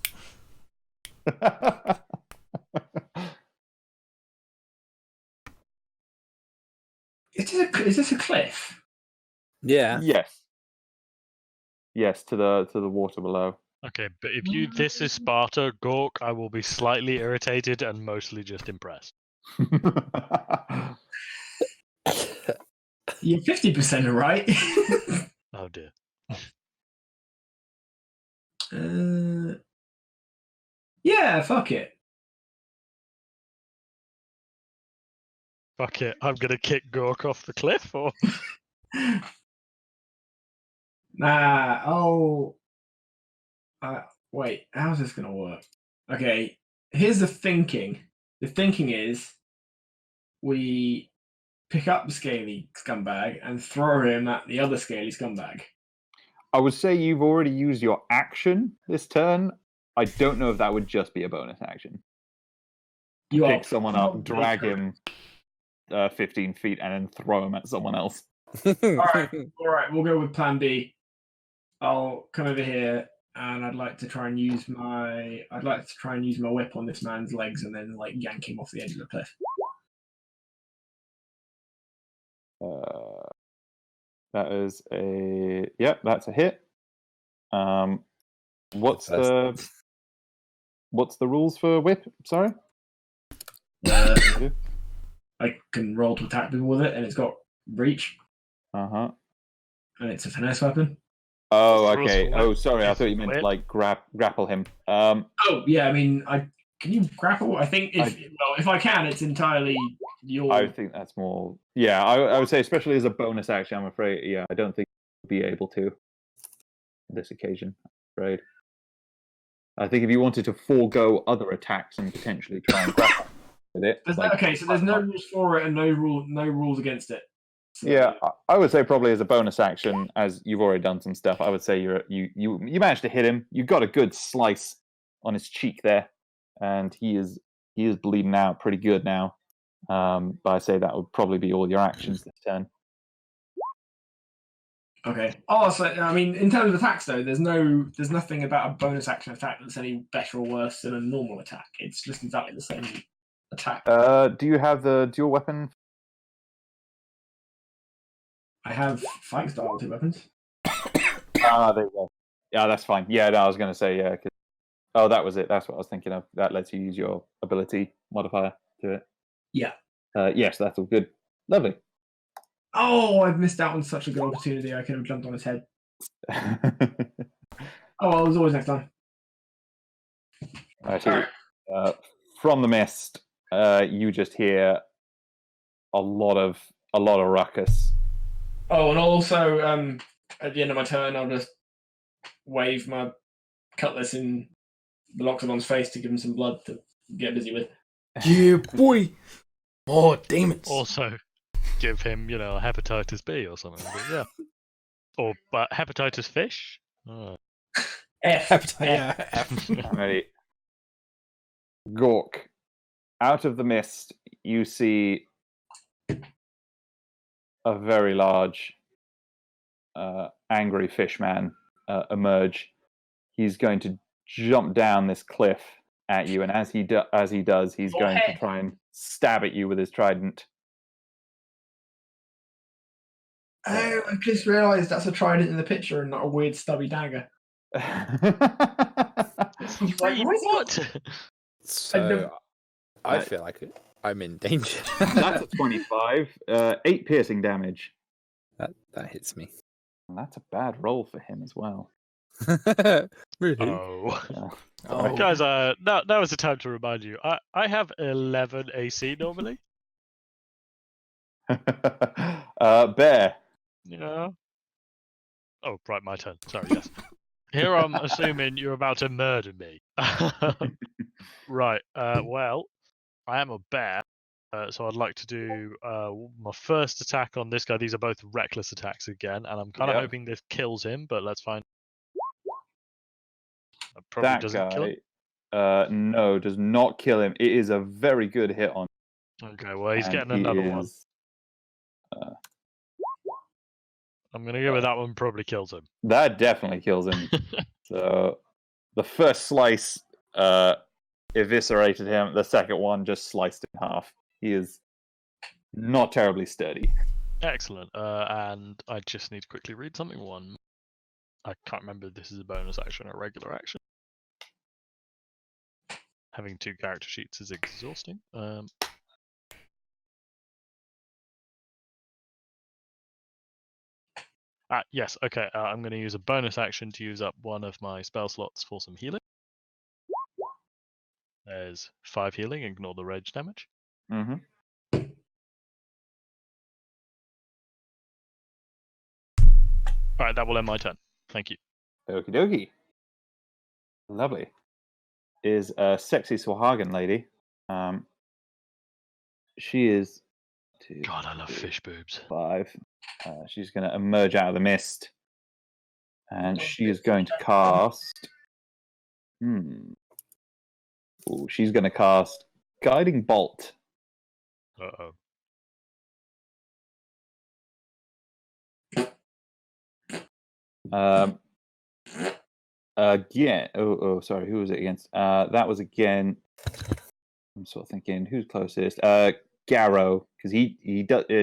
Is this a cliff? Yeah. Yes. Yes, to the water below. Okay, but if this is Sparta, Gork, I will be slightly irritated and mostly just impressed. You're 50% right. Oh dear. Yeah, fuck it. Fuck it, I'm gonna kick Gork off the cliff, or? Wait, how's this gonna work? Okay, here's the thinking. The thinking is we pick up the scaly scumbag and throw him at the other scaly scumbag. I would say you've already used your action this turn. I don't know if that would just be a bonus action. You pick someone up, drag him 15 feet, and then throw him at someone else. All right, we'll go with plan B. I'll come over here, and I'd like to try and use my whip on this man's legs, and then like yank him off the edge of the cliff. That is that's a hit. What's the rules for whip? Sorry. I can roll to attack people with it, and it's got reach. And it's a finesse weapon. Oh, okay. Oh, sorry. I thought you meant like grapple him. Oh, yeah. I mean, can you grapple? I think if I can, it's entirely your. I think that's more. Yeah, I would say, especially as a bonus action. I'm afraid. Yeah, I don't think you'll be able to. This occasion, I'm afraid. I think if you wanted to forego other attacks and potentially try and grapple with it. So there's no rules for it and no rules against it. So, Yeah, I would say probably as a bonus action, as you've already done some stuff. I would say you managed to hit him. You got a good slice on his cheek there, and he is bleeding out pretty good now. But I say that would probably be all your actions this turn. Okay. Oh, so I mean, in terms of attacks, though, there's nothing about a bonus action attack that's any better or worse than a normal attack. It's just exactly the same attack. Do you have the dual weapon? I have fighting style 2 weapons. There you go. Yeah, that's fine. Yeah, no, I was going to say yeah. That was it. That's what I was thinking of. That lets you use your ability modifier to it. Yeah. Yes, that's all good. Lovely. Oh, I've missed out on such a good opportunity. I could have jumped on his head. Oh, well, it was always next time. From the mist, you just hear a lot of ruckus. Oh, and also at the end of my turn, I'll just wave my cutlass in Loxodon's face to give him some blood to get busy with. Yeah, boy. More demons. Also, give him, hepatitis B or something. But yeah. Or hepatitis fish. Oh. F. F. Ready. Gork. Out of the mist, you see a very large, angry fishman emerge. He's going to jump down this cliff at you, and as he does, he's going to try and stab at you with his trident. Oh, I just realised that's a trident in the picture and not a weird stubby dagger. What? So I feel like I'm in danger. That's a 25. 8 piercing damage. That hits me. And that's a bad roll for him as well. Really? Oh. Yeah. Oh. Guys, now is the time to remind you. I have 11 AC normally. Bear. Yeah. Oh, right, my turn. Sorry, yes. Here I'm assuming you're about to murder me. Right, well, I am a bear, so I'd like to do my first attack on this guy. These are both reckless attacks again, and I'm kind of hoping this kills him, but let's find. It probably That doesn't kill him. guy, no, does not kill him. It is a very good hit on. Okay, well, he's and getting he another one. is- I'm going to go with that one probably kills him. That definitely kills him. So the first slice eviscerated him. The second one just sliced in half. He is not terribly sturdy. Excellent. And I just need to quickly read something. I can't remember if this is a bonus action or a regular action. Having 2 character sheets is exhausting. Yes, okay. I'm going to use a bonus action to use up one of my spell slots for some healing. There's 5 healing, ignore the rage damage. Mm-hmm. Alright, that will end my turn. Thank you. Okie dokie. Lovely. Is a sexy Swahagan lady. She is 2, God, I love 3, fish boobs. 5. She's going to emerge out of the mist. And she is going to cast... Ooh, she's going to cast Guiding Bolt. Uh-oh. Again. Sorry. Who was it against? That was again. I'm sort of thinking who's closest. Garrow, because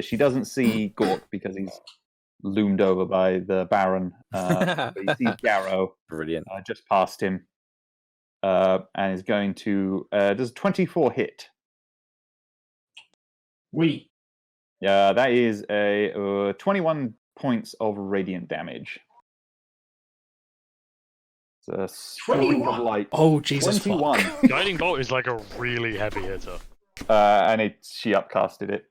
she doesn't see Gork because he's loomed over by the Baron. But he sees Garrow. Brilliant. Just past him, and is going to. Does 24 hit? Yeah, that is a 21 points of radiant damage. It's a stream of light. Oh, Jesus. 21. Guiding Bolt is like a really heavy hitter. And she upcasted it.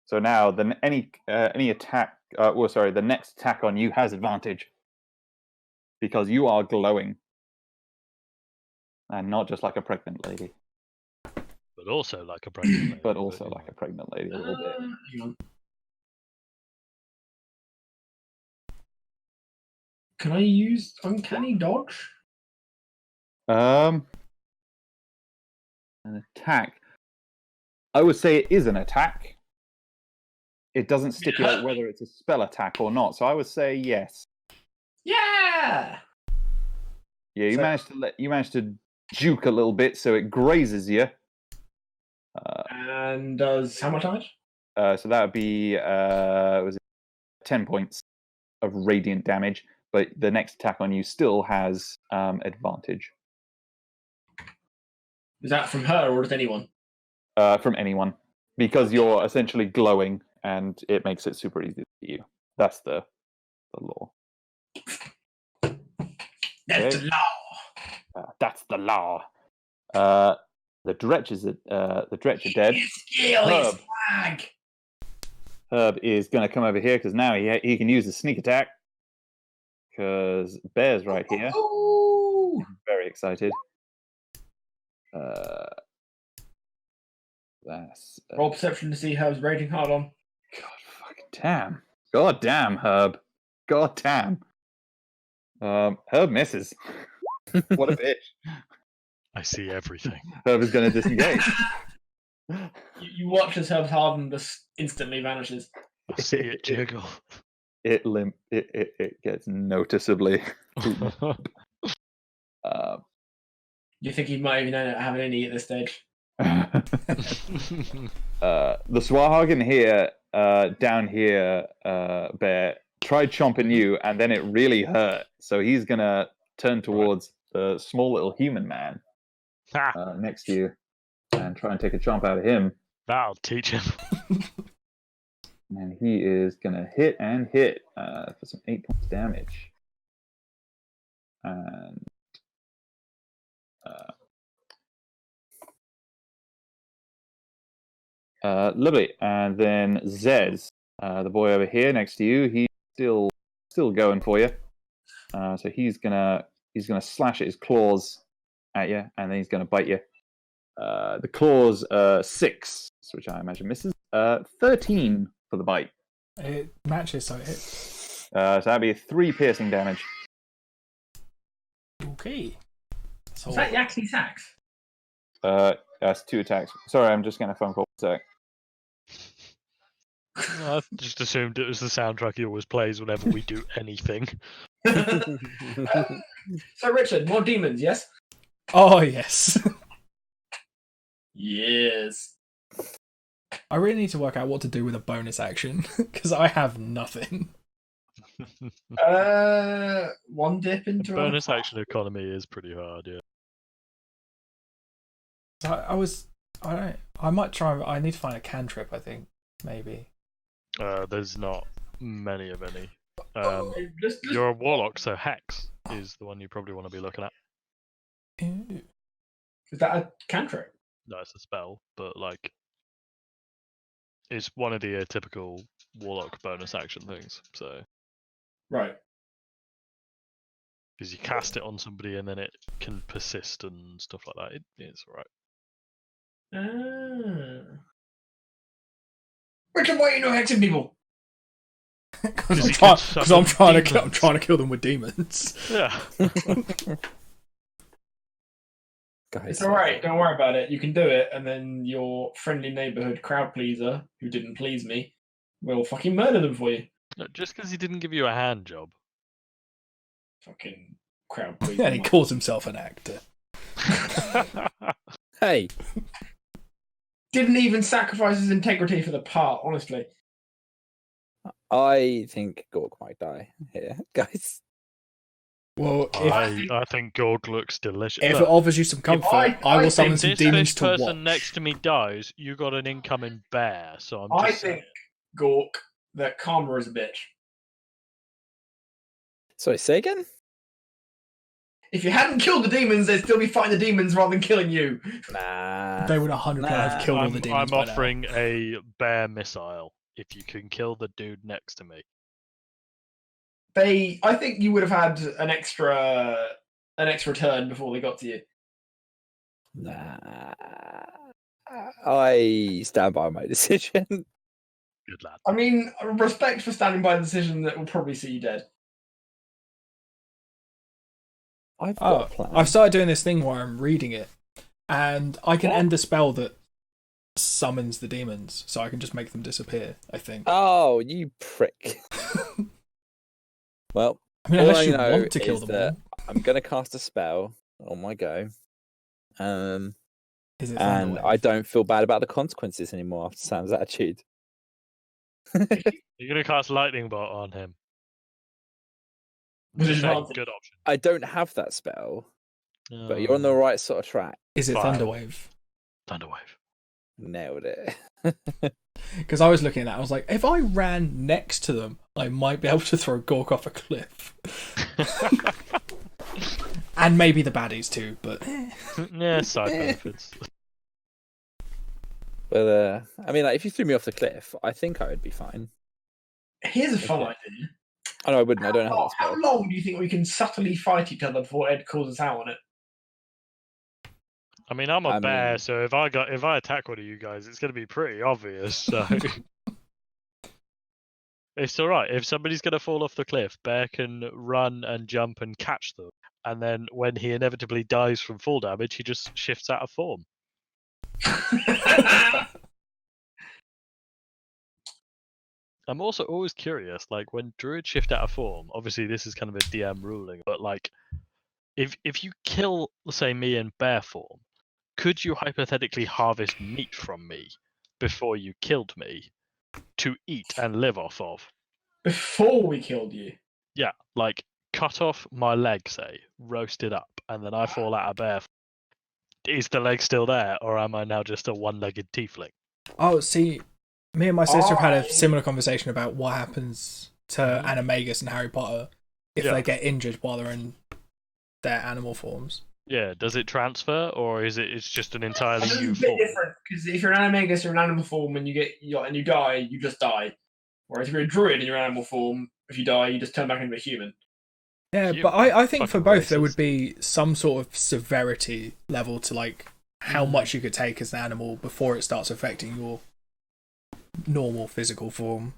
So now any attack, the next attack on you has advantage because you are glowing, and not just like a pregnant lady, but also like a pregnant lady. but also like a pregnant lady a little bit. Hang on. Can I use uncanny dodge? An attack. I would say it is an attack. It doesn't stipulate whether it's a spell attack or not, so I would say yes. Yeah. Yeah, you managed to juke a little bit, so it grazes you. And does how much damage? So that would be was it 10 points of radiant damage, but the next attack on you still has advantage. Is that from her or does anyone? From anyone, because you're essentially glowing, and it makes it super easy for you. That's the law. That's the law. That's the law. The Dretch are dead. Herb is going to come over here because now he can use the sneak attack. Because Bear's right here. Oh! I'm very excited. That's roll perception to see Herb's raging hard on. God damn, Herb. God damn. Herb misses. What a bitch. I see everything. Herb is going to disengage. You watch as Herb's hardened just instantly vanishes. I see it jiggle. It gets noticeably. You think he might even have an innie at this stage? The Swarhagen here, down here, Bear, tried chomping you, and then it really hurt. So he's gonna turn towards the small little human man next to you and try and take a chomp out of him. That'll teach him. And he is gonna hit for some 8 points damage. And lovely. And then Zez, the boy over here next to you, he's still going for you. So he's gonna slash at his claws at you, and then he's gonna bite you. The claws 6, which I imagine misses. 13 for the bite. It matches, so it hits. So that'd be 3 piercing damage. Okay. So is that Yaxley Sax? That's 2 attacks. Sorry, I'm just getting a phone call. Sec. I just assumed it was the soundtrack he always plays whenever we do anything. So, Richard, more demons, yes? Oh, yes. Yes. I really need to work out what to do with a bonus action, because I have nothing. One dip into bonus action economy is pretty hard, yeah. So I might try. I need to find a cantrip, I think, maybe. There's not many of any. You're a warlock, so Hex is the one you probably want to be looking at. Ew. Is that a cantrip? No, it's a spell, but like, it's one of the typical warlock bonus action things. So, right, because you cast it on somebody and then it can persist and stuff like that. It's alright. Richard, why are you not hexing people? Because I'm trying to kill them with demons. Yeah. It's alright, don't worry about it. You can do it, and then your friendly neighborhood crowd pleaser, who didn't please me, will fucking murder them for you. No, just because he didn't give you a hand job. Fucking crowd pleaser. And he calls himself an actor. Hey. Didn't even sacrifice his integrity for the part, honestly. I think Gorg might die here, guys. Well, I think Gorg looks delicious. If it offers you some comfort, I will summon some demons to watch. If this person next to me dies, you got an incoming bear. So I think, Gork, that Karma is a bitch. Sorry, say again? If you hadn't killed the demons, they'd still be fighting the demons rather than killing you. Nah. They would 100% have killed all the demons. I'm offering a bear missile if you can kill the dude next to me. I think you would have had an extra turn before they got to you. Nah. I stand by my decision. Good lad. I mean, respect for standing by the decision that will probably see you dead. I've got a plan. I've started doing this thing where I'm reading it, and I can end a spell that summons the demons, so I can just make them disappear, I think. Oh, you prick. Well, I mean, unless you want to kill them all. I'm going to cast a spell on my go. Is it and I don't feel bad about the consequences anymore after Sam's attitude. You're going to cast Lightning Bolt on him. Which is a good option. I don't have that spell, but you're on the right sort of track. Is it Thunderwave? Thunderwave. Nailed it. Because I was looking at that, I was like, if I ran next to them, I might be able to throw Gork off a cliff. And maybe the baddies too, but... Yeah, side benefits. But, I mean, like, if you threw me off the cliff, I think I would be fine. Here's a fun idea. Oh, no, I wouldn't. I don't have that spell. How long do you think we can subtly fight each other before Ed calls us out on it? I mean, I'm a bear, so if I attack one of you guys, it's going to be pretty obvious. So it's all right. If somebody's going to fall off the cliff, Bear can run and jump and catch them, and then when he inevitably dies from fall damage, he just shifts out of form. I'm also always curious, like when druids shift out of form. Obviously, this is kind of a DM ruling, but like, if you kill, let's say, me in bear form, could you hypothetically harvest meat from me before you killed me to eat and live off of? Before we killed you? Yeah, like cut off my leg, say, roast it up, and then I fall out of bear. Is the leg still there, or am I now just a one-legged tiefling? Oh, see, me and my sister have had a similar conversation about what happens to Animagus and Harry Potter if they get injured while they're in their animal forms. Yeah, does it transfer, or is it's just an entirely new It's a form? bit different, because if you're an Animagus or an animal form and you die, you just die. Whereas if you're a druid in your animal form, if you die, you just turn back into a human. Yeah, but I think for both there would be some sort of severity level to like how much you could take as an animal before it starts affecting your normal physical form.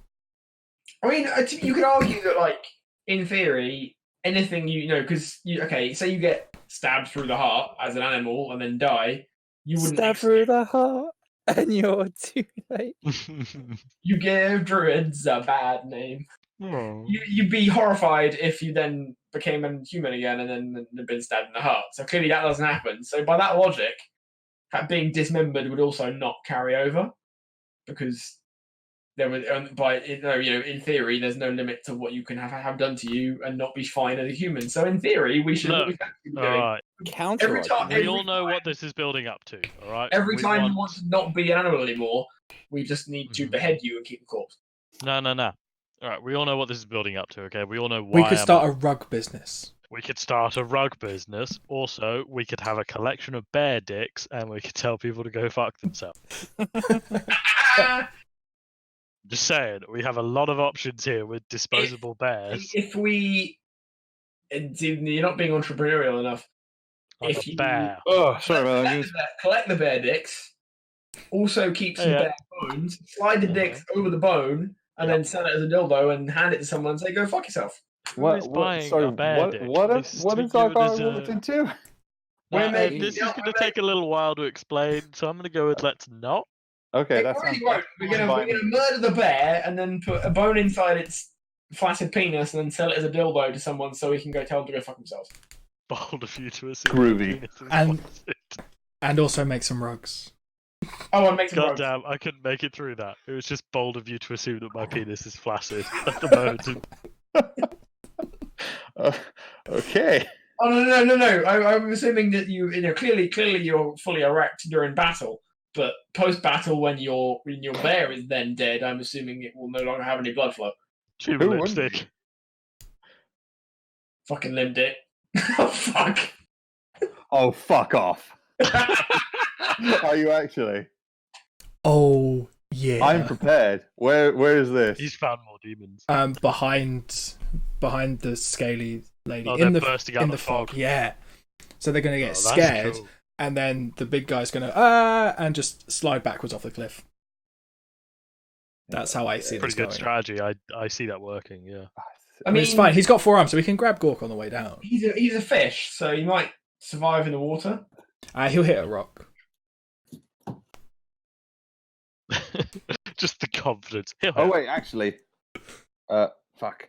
I mean, you could argue that, like, in theory, anything because say you get stabbed through the heart as an animal and then die, you wouldn't stab through the heart and you're too late. You give druids a bad name. Oh. You'd be horrified if you then became a human again and then had been stabbed in the heart. So clearly that doesn't happen. So by that logic, that being dismembered would also not carry over, because there would, in theory, there's no limit to what you can have done to you and not be fine as a human. So in theory, we should always be doing. All right. We all know what this is building up to. All right. Every time you want to not be an animal anymore, we just need to behead you and keep the corpse. No. All right, we all know what this is building up to, okay? We all know why. We could start a rug business. We could start a rug business. Also, we could have a collection of bear dicks, and we could tell people to go fuck themselves. Just saying, we have a lot of options here with disposable bears. If we... You're not being entrepreneurial enough. If you bear. Oh, sorry about that. Collect the bear dicks. Also keep some bear bones. Slide the dicks over the bone. And then sell it as a dildo and hand it to someone and say, "Go fuck yourself." What is our guy wanted to? This is going to take a little while to explain, so I'm going to go with let's not. Okay, that's really won't. We're going to murder the bear and then put a bone inside its flaccid penis and then sell it as a dildo to someone so we can go tell them to go fuck themselves. Bold of you to assume. Groovy. And also make some rugs. Oh, and make some rugs. God damn, I couldn't make it through that. It was just bold of you to assume that my penis is flaccid at the moment. Okay. Oh no! I'm assuming that clearly you're fully erect during battle, but post battle when your bear is then dead, I'm assuming it will no longer have any blood flow. Tube lipstick. Fucking limbed it. Oh fuck. Oh fuck off. Are you actually? Oh yeah. I'm prepared. Where is this? He's found more demons. Behind the scaly lady in the fog. Yeah. So they're gonna get that's scared, cool. and then the big guy's gonna and just slide backwards off the cliff. That's how I see it. Pretty good strategy. I see that working. Yeah. I mean, it's fine. He's got 4 arms, so we can grab Gork on the way down. He's a fish, so he might survive in the water. He'll hit a rock. Just the confidence. Oh wait, actually, fuck.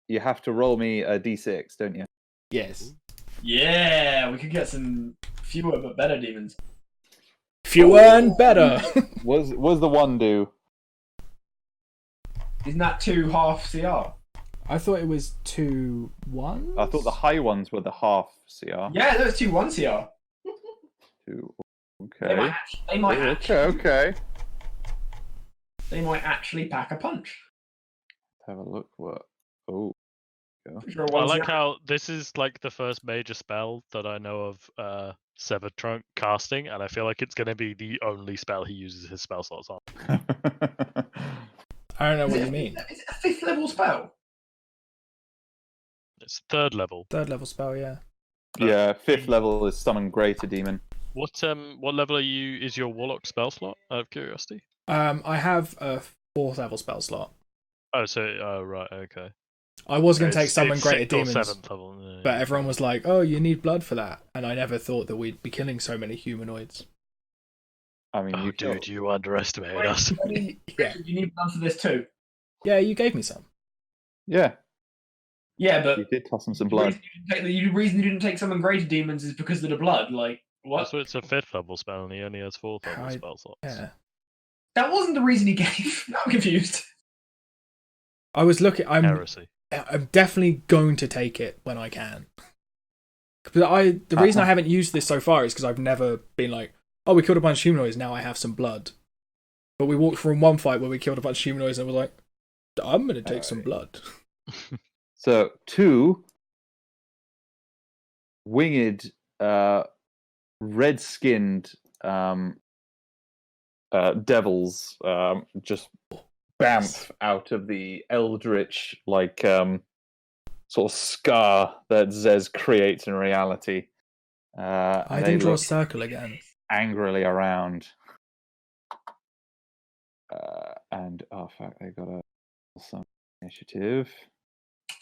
You have to roll me a d6, don't you? Yes. Yeah, we could get some fewer but better demons. Fewer and better. Was the one do? Isn't that 2 half CR? I thought it was 2 1. I thought the high ones were the half CR. Yeah, those 2 1 CR. 2. They Okay. might Okay. They might actually pack a punch. Have a look. What? Oh. Sure, I like how this is like the first major spell that I know of Severed Trunk casting, and I feel like it's going to be the only spell he uses his spell slots on. I don't know what you mean. Is it a 5th level spell? It's 3rd level. 3rd level spell, yeah. Yeah, 5th level is summon greater demon. What level are you? Is your Warlock spell slot? Out of curiosity. I have a 4th level spell slot. Oh, right, okay. I was going to take It's summon greater 6th or demons, 7th level. Yeah, but everyone was like, "Oh, you need blood for that," and I never thought that we'd be killing so many humanoids. I mean, Oh, dude, you underestimated us. Yeah, You need blood for this too. yeah, you gave me some. Yeah, Yeah, but you did toss him some the blood. reason you didn't take summon greater demons is because of the blood. Like what? So it's a 5th level spell, and he only has 4th level I- spell slots. Yeah, That wasn't the reason he gave. Now I'm confused. I was looking. Heresy. I'm definitely going to take it when I can. But the reason I haven't used this so far is because I've never been like, "Oh, we killed a bunch of humanoids. Now I have some blood." But we walked from one fight where we killed a bunch of humanoids, and was like, "I'm going to take some blood." So 2 winged, red-skinned devils just bamf out of the eldritch sort of scar that Zez creates in reality. I They didn't draw a look circle again. angrily around. And oh fuck, they got some initiative.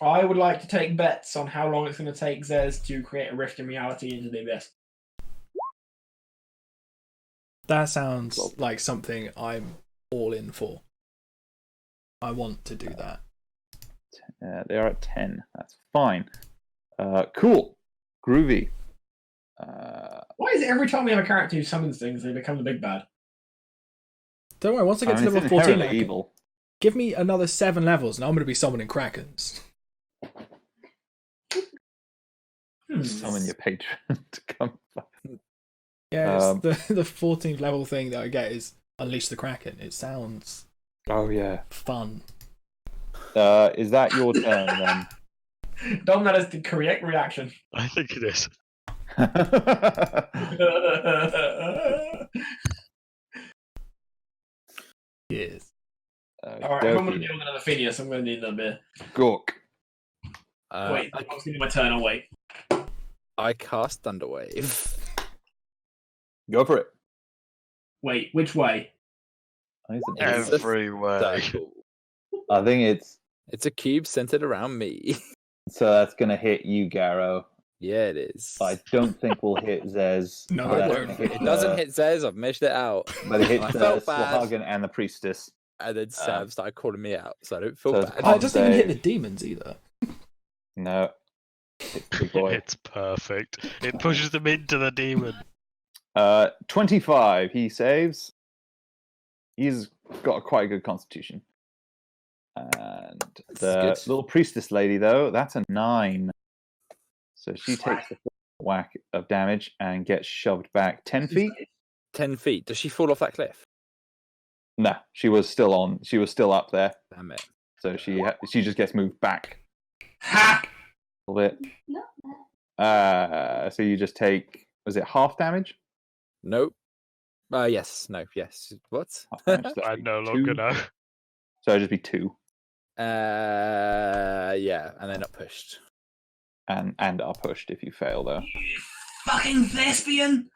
I would like to take bets on how long it's going to take Zez to create a rift in reality into the abyss. That sounds like something I'm all in for. I want to do that. They are at 10. That's fine. Cool. Groovy. Why is it every time we have a character who summons things, they become the big bad? Don't worry, once I get to it's level 14, inherently evil. give me another 7 levels and I'm going to be summoning Krakens. Summon your patron to come back. Yeah, it's the 14th level thing that I get is Unleash the Kraken. It sounds Oh yeah. fun. Is that your turn then? Dom, that is the correct reaction. I think it is. Yes. Alright, if I'm going to deal with another Phineas, I'm going to need another beer. Gork. Wait, I'm going to do my turn, I'll wait. I cast Thunderwave. Go for it. Wait, which way? I think it's a- Every way. Circle. I think It's a cube centered around me. so that's gonna hit you, Garrow. Yeah, it is. I don't think we'll hit Zez. No, but it that's won't. gonna hit It doesn't hit Zez. I've measured it out. But it hits I felt bad. Swahagan and the priestess. And then Sam started calling me out, so I don't feel So it's bad. Oh, it doesn't even hit say- the demons either. No. It's big boy. It's perfect. It pushes them into the demon. 25. He saves. He's got quite a good constitution. And the good. little priestess lady, though, that's a 9. So she takes the whack of damage and gets shoved back 10 feet. 10 feet. Does she fall off that cliff? No, she was still on. She was still up there. Damn it. So she just gets moved back Ha! a little bit. So you just take, was it half damage? Nope. Yes. No. Yes. What? Half damage, so I that'd be no 2. longer know. So it'd just be 2 Yeah, and then not pushed. and are pushed if you fail, though. You fucking thespian!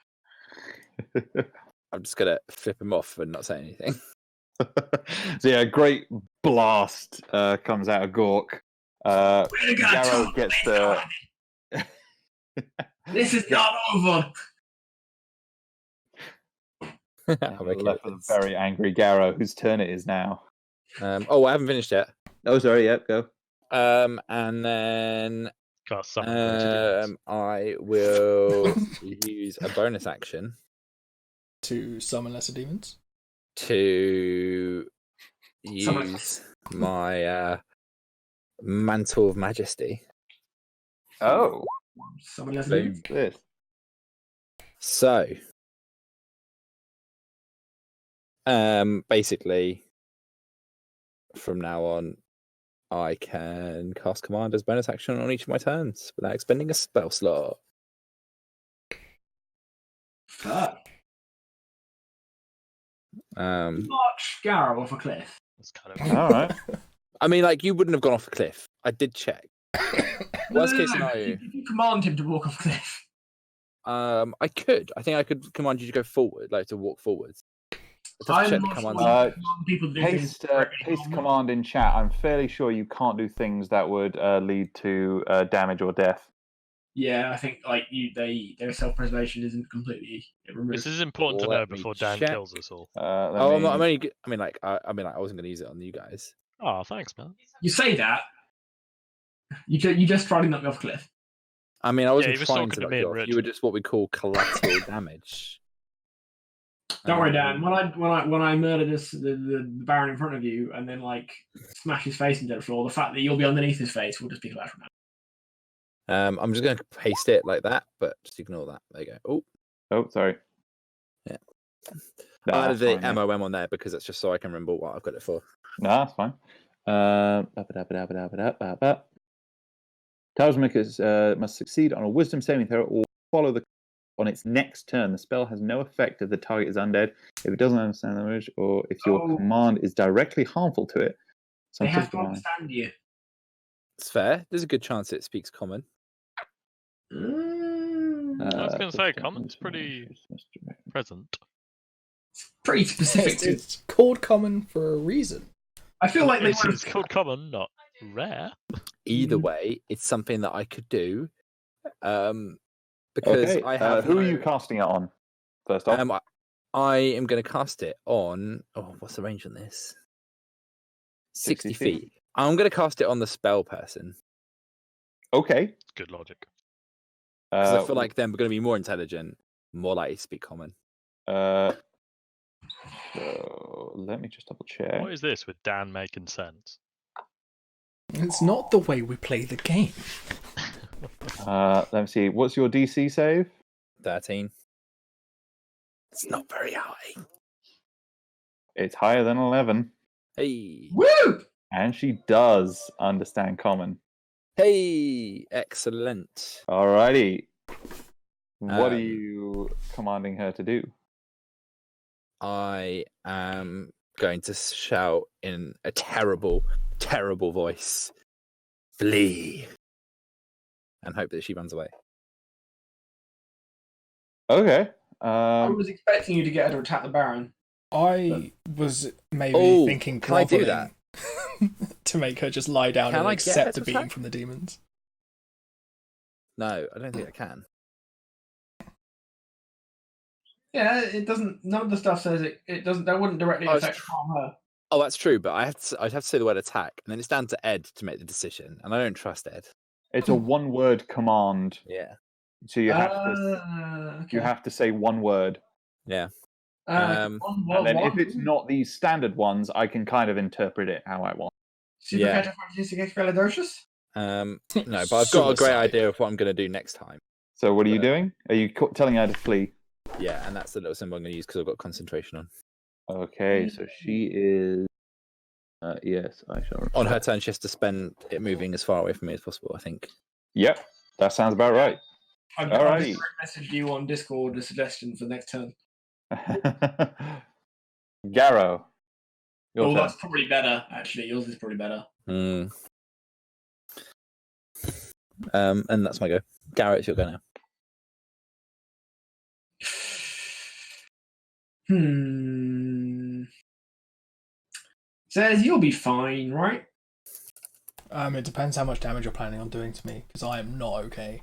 I'm just gonna flip him off and not say anything. So yeah, a great blast comes out of Gork. Garrow gets the. This is not over. Left with a very angry Garrow, whose turn it is now. I haven't finished yet. Oh, sorry. Yep, go. And then Can't summon greater demons. I will use a bonus action to summon lesser demons. To use my Mantle of Majesty. Oh, Summon lesser demons. this. So, basically, from now on, I can cast command as bonus action on each of my turns without expending a spell slot. Fuck. March Garrow off a cliff. That's kind of All right. I mean, like, you wouldn't have gone off a cliff. I did check. Worst case scenario. If you command him to walk off a cliff. I could. I think I could command you to go forward, like to walk forwards. I'm not sure you command people to do things Paste command in chat. I'm fairly sure you can't do things that would lead to damage or death. Yeah, I think like their self-preservation isn't completely removed. This is important to know before Dan kills us all. I'm not. I wasn't going to use it on you guys. Oh, thanks, man. You say that. You just tried to knock me off a cliff. I mean, I wasn't he was trying talking to to knock me you and off. You were just what we call collateral damage. Don't worry, Dan. When I murder the Baron in front of you and then like smash his face into the floor, the fact that you'll be underneath his face will just be collateral damage. I'm just going to paste it like that, but just ignore that. There you go. Oh, sorry. Yeah. No, I added the fine, MOM on there because that's just so I can remember what I've got it for. No, that's fine. Talisman must succeed on a Wisdom saving throw or follow on its next turn. The spell has no effect if the target is undead, if it doesn't understand the language, or if your command is directly harmful to it. They have to understand you. It's fair. There's a good chance it speaks common. I was going to say, common's pretty present. It's pretty specific. It's called common for a reason. I feel like it's called common, not rare. Either way, it's something that I could do. Because I have. Who are you casting it on? First off, I am going to cast it on. Oh, what's the range on this? 60 feet. I'm going to cast it on the spell person. Okay. Good logic. Because I feel like they're going to be more intelligent, more likely to speak common. So let me just double check. What is this with Dan making sense? It's not the way we play the game. Let me see. What's your DC save? 13. It's not very high. It's higher than 11. Hey. Woo! And she does understand common. Hey, excellent. Alrighty. What are you commanding her to do? I am going to shout in a terrible, terrible voice, "Flee!" and hope that she runs away. Okay. I was expecting you to get her to attack the Baron. I was maybe thinking can I do that? to make her just lie down and accept a beating from the demons. No, I don't think I can. Yeah, it doesn't. None of the stuff says it doesn't. That wouldn't directly affect her. Oh, that's true. But I'd have to say the word attack, and then it's down to Ed to make the decision, and I don't trust Ed. It's a one-word command. Yeah. So you have to you have to say one word. Yeah. And then if it's not these standard ones, I can kind of interpret it how I want. No, but I've got a great idea of what I'm going to do next time. So what are you doing? Are you telling her to flee? Yeah, and that's the little symbol I'm going to use because I've got concentration on. Okay, so she is... yes, I shall... On her turn, she has to spend it moving as far away from me as possible, I think. Yep, that sounds about right. I've just messaged you on Discord a suggestion for next turn. Garrow. That's probably better, actually. Yours is probably better. And that's my go. Garrett, it's your go now. says you'll be fine, right? It depends how much damage you're planning on doing to me, because I am not okay.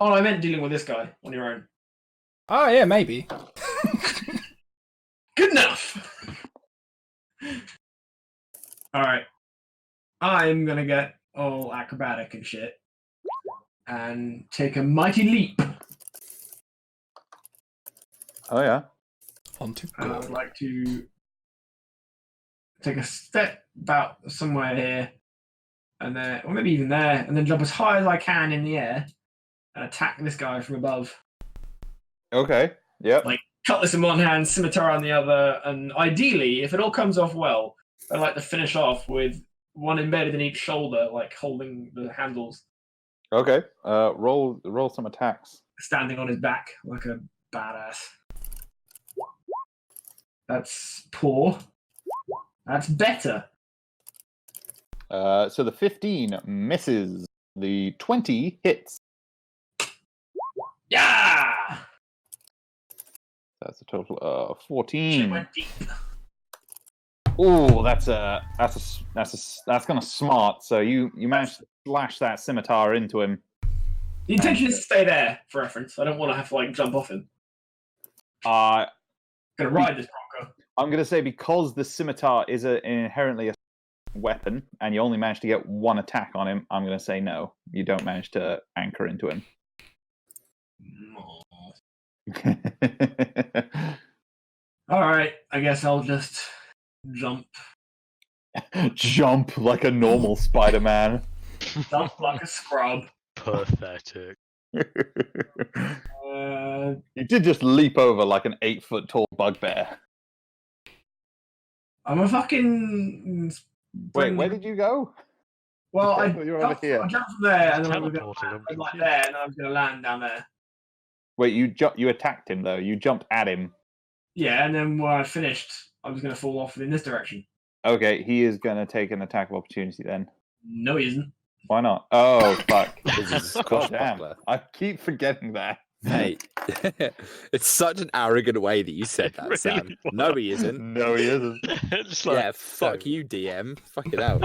Oh, I meant dealing with this guy on your own. Oh, yeah, maybe. Good enough! Alright. I'm gonna get all acrobatic and shit. And take a mighty leap. Oh, yeah. Onto I would God. like to take a step about somewhere here. And then, or maybe even there. And then jump as high as I can in the air. And attack this guy from above. Okay. Yep. Like, cutlass in one hand, scimitar on the other, and ideally, if it all comes off well, I'd like to finish off with one embedded in each shoulder, like holding the handles, Okay. Roll some attacks. standing on his back like a badass. That's poor. That's better. So the 15 misses. The 20 hits. Yeah! That's a total of Shit 14. went deep. Oh, that's gonna smart. So you managed to slash that scimitar into him. The intention is to stay there, for reference. I don't want to have to like jump off him. I'm Gonna ride this Bronco. gonna say because the scimitar is inherently a weapon, and you only managed to get one attack on him. I'm gonna say no. You don't manage to anchor into him. Alright, I guess I'll just jump. Jump like a normal Spider-Man. Jump like a scrub. Pathetic. You did just leap over like an 8-foot tall bugbear. I'm a fucking. Wait, where did you go? Well, I I thought you were over jumped, here. I jumped from there, and then I was going Teleported, I'm to like confused. there, and I was going to land down there. Wait, you attacked him though. You jumped at him. Yeah, and then when I finished, I was going to fall off in this direction. Okay, he is going to take an attack of opportunity then. No, he isn't. Why not? Oh, fuck. This is a God damn. squashbuckler. I keep forgetting that. Mate, it's such an arrogant way that you said that, Really Sam. was. No, he isn't. No, he isn't. Just like, Yeah, fuck you, DM. Fuck it out.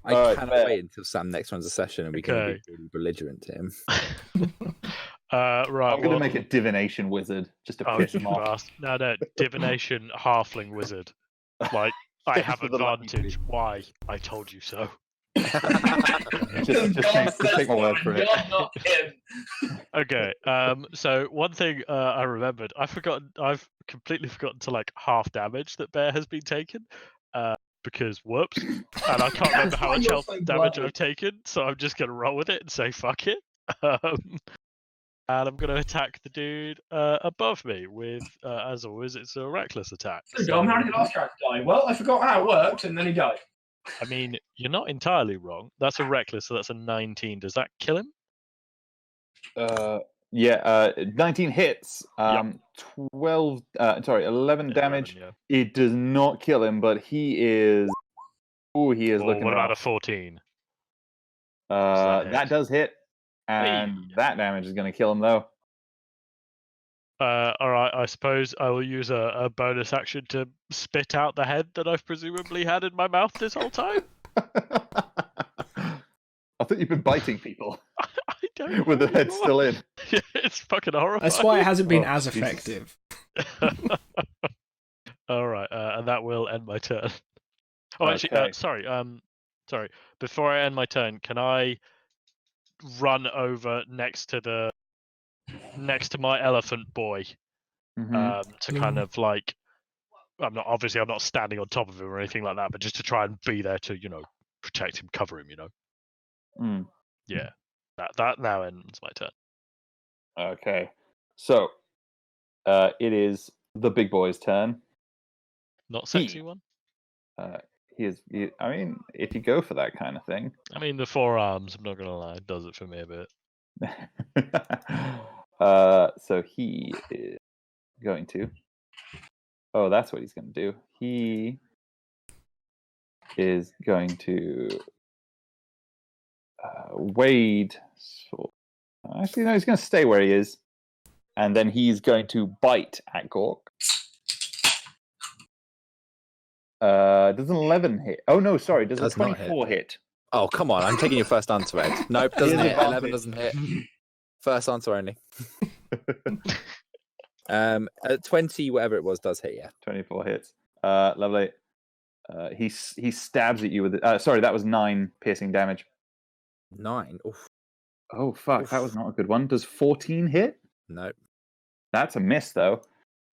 I Alright, cannot fair. wait until Sam next runs a session and we can Okay. be really belligerent to him. right. I'm going to well, make a divination wizard just to Oh, piss you him off. bastard. No, divination halfling wizard. Like, I have For the lucky advantage. Why? I told you so. Just take my word for it. God, not him. Okay. So one thing I remembered, I've completely forgotten to like half damage that Bear has been taken. Because whoops, and I can't remember how why much you're health so damage bloody. I've taken, so I'm just gonna roll with it and say fuck it. And I'm gonna attack the dude above me with, as always, it's a reckless attack. So Dom, how did your last character die? Well, I forgot how it worked, and then he died. I mean, you're not entirely wrong. That's a reckless, so that's a 19. Does that kill him? 19 hits. 11 damage. 11, yeah. It does not kill him, but he is. Oh, he is Or looking what about a rough. 14? That hit? does hit, and Hey. that damage is going to kill him though. All right, I suppose I will use a bonus action to spit out the head that I've presumably had in my mouth this whole time. I thought you've been biting people I don't with the know head why. still in. It's fucking horrifying. That's why it hasn't been Oh, as Jesus. effective. All right, and that will end my turn. Oh, actually, Okay. sorry. Before I end my turn, can I run over next to my elephant boy Mhm. to kind of like? I'm not standing on top of him or anything like that, but just to try and be there to protect him, cover him. Mm. Yeah. That now ends my turn. Okay, so it is the big boy's turn. Not sexy one. I mean, if you go for that kind of thing. I mean, the forearms. I'm not gonna lie, does it for me a bit. So he is going to. Oh, that's what he's going to do. He is going to wade. Actually, no, he's going to stay where he is, and then he's going to bite at Gork. Does an 11 hit? Oh no, sorry. Does a Does not hit. 24 hit? Oh, come on. I'm taking your first answer, Ed. Nope, doesn't Here's hit. a 11 doesn't hit. First answer only. 20, whatever it was, does hit, yeah. 24 hits. Lovely. He stabs at you with it. Sorry, that was 9 piercing damage. 9? Oof. Oh fuck, that was not a good one. Does 14 hit? Nope. That's a miss though.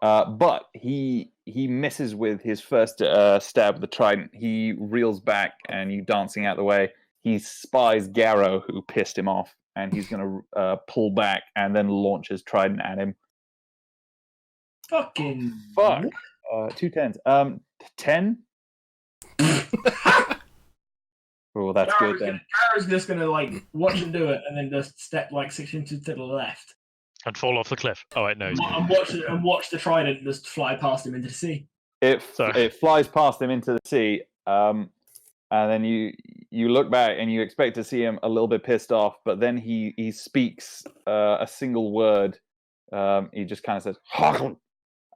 But he misses with his first stab with the trident. He reels back, and you dancing out the way. He spies Garrow, who pissed him off, and he's going to pull back and then launch his trident at him. Fucking Fuck. 2 10s. 10. Oh, that's good then. Garrow's just gonna like watch him do it, and then just step like 6 inches to the left, and fall off the cliff. Oh wait, no. and watch the trident just fly past him into the sea. It flies past him into the sea, and then you look back and you expect to see him a little bit pissed off, but then he speaks a single word. He just kind of says,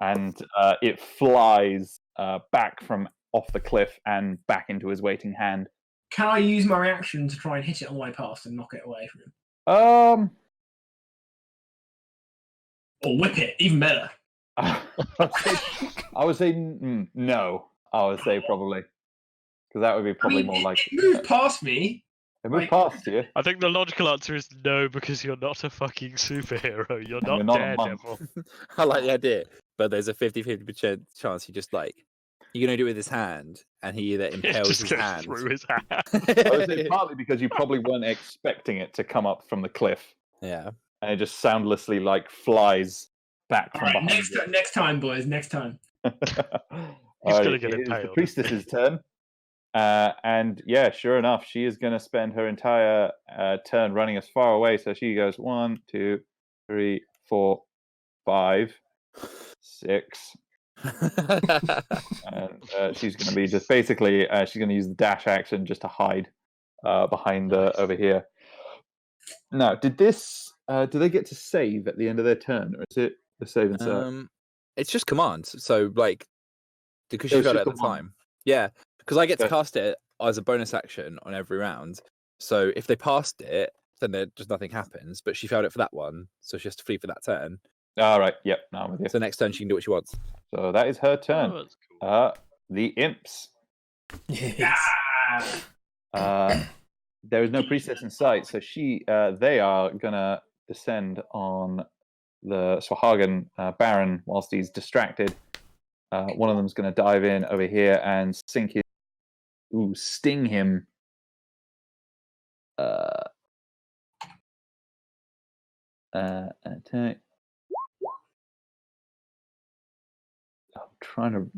and it flies back from off the cliff and back into his waiting hand. Can I use my reaction to try and hit it on the way past and knock it away from him? Or whip it, even better. I would say no. I would say probably. Because that would be probably more like... It moved past me. It moved past you. I think the logical answer is no, because you're not a fucking superhero. You're not Daredevil. I like the idea, but there's a 50-50% chance he just like... You're going to do it with his hand, and he either impales his hand. Through his hand. I would say partly because you probably weren't expecting it to come up from the cliff. Yeah. And it just soundlessly like flies back from behind you. Next time, boys. Next time. He's going to get it is impaled. the priestess's turn. And yeah, sure enough, she is going to spend her entire turn running as far away. So she goes 1, 2, 3, 4, 5, 6. And she's going to be just basically she's going to use the dash action just to hide behind over here. Now, do they get to save at the end of their turn, or is it the save and serve? It's just commands. So like, because she got it at the time. Yeah, because I get to cast it as a bonus action on every round. So if they passed it, then just nothing happens. But she failed it for that one, so she has to flee for that turn. All right. Yep. Now I'm with you. So next turn she can do what she wants. So that is her turn. Oh, that's cool. The imps. Yes. There is no priestess in sight, so they are gonna descend on the Swahagan Baron whilst he's distracted. One of them's gonna dive in over here and sting him. Attack. I'm trying to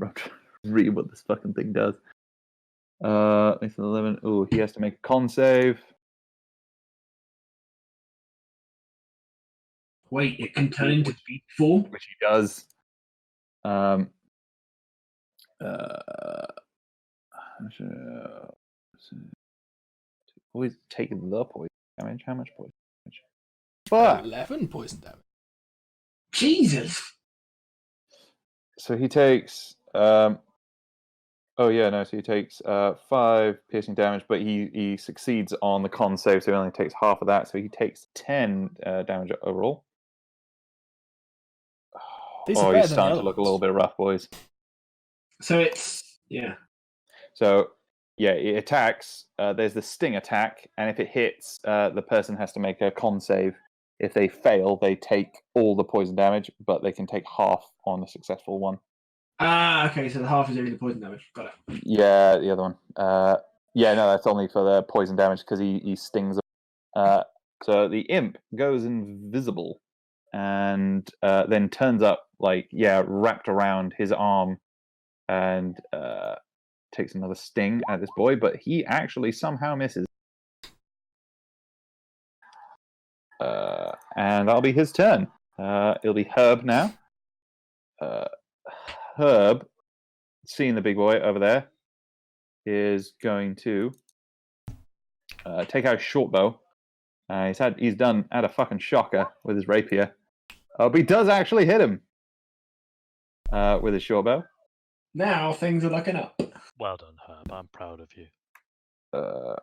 read what this fucking thing does. Makes an 11. Oh, he has to make a con save. Wait, it can turn into speed 4? Which he does. Always taking the poison damage. How much poison damage? Fuck! 11 poison damage. Jesus! So he takes. So he takes 5 piercing damage, but he succeeds on the con save, so he only takes half of that. So he takes 10 damage overall. He's starting to look a little bit rough, boys. So it's So yeah, it attacks. There's the sting attack, and if it hits, the person has to make a con save. If they fail, they take all the poison damage, but they can take half on the successful one. Okay, so the half is only the poison damage. Got it. Yeah, the other one. That's only for the poison damage because he stings them. So the imp goes invisible and then turns up, wrapped around his arm and takes another sting at this boy, but he actually somehow misses. And that'll be his turn. It'll be Herb now. Herb, seeing the big boy over there, is going to take out his short bow. He's done at a fucking shocker with his rapier. But he does actually hit him with his short bow. Now things are looking up. Well done, Herb. I'm proud of you. Fuck.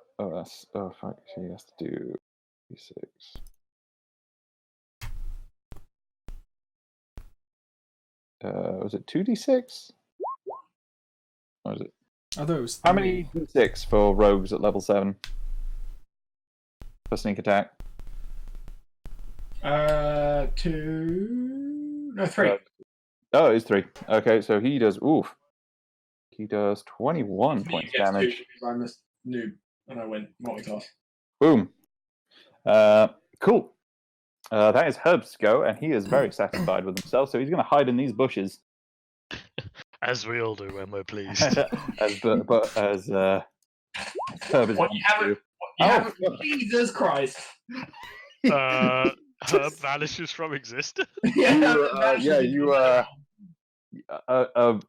He has to do d6. Was it 2d6? Or was it? I thought it was How many d6 for rogues at level 7? For sneak attack? 2. No, 3. Oh, it's 3. Okay, so he does. Oof. He does 21 points damage. I'm a noob, and I went multitask. Boom. Cool. That is Herb's go, and he is very satisfied with himself, so he's going to hide in these bushes. As we all do when we're pleased. as Herb is What you haven't, Jesus Christ. Herb vanishes from existence. an never arrow knew a Herb.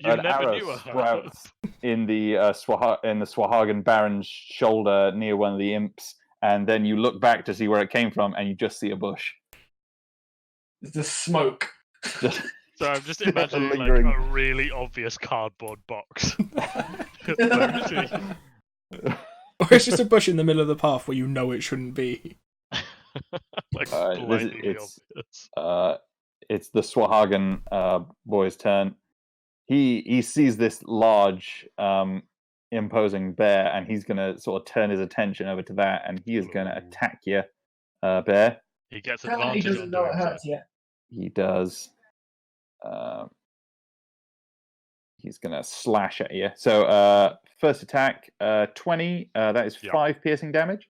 sprouts in the Swahagan Baron's shoulder near one of the imps, and then you look back to see where it came from, and you just see a bush. It's the smoke. So I'm just imagining like a really obvious cardboard box. Or it's just a bush in the middle of the path where you know it shouldn't be. Like blindingly obvious. It's the Swahagan boy's turn. He sees this large, imposing bear, and he's going to sort of turn his attention over to that, and he is going to attack you, bear. He gets Apparently advantage he doesn't on know doing it hurts so. yet. He does. He's going to slash at you. So, first attack, 20. That is 5 piercing damage.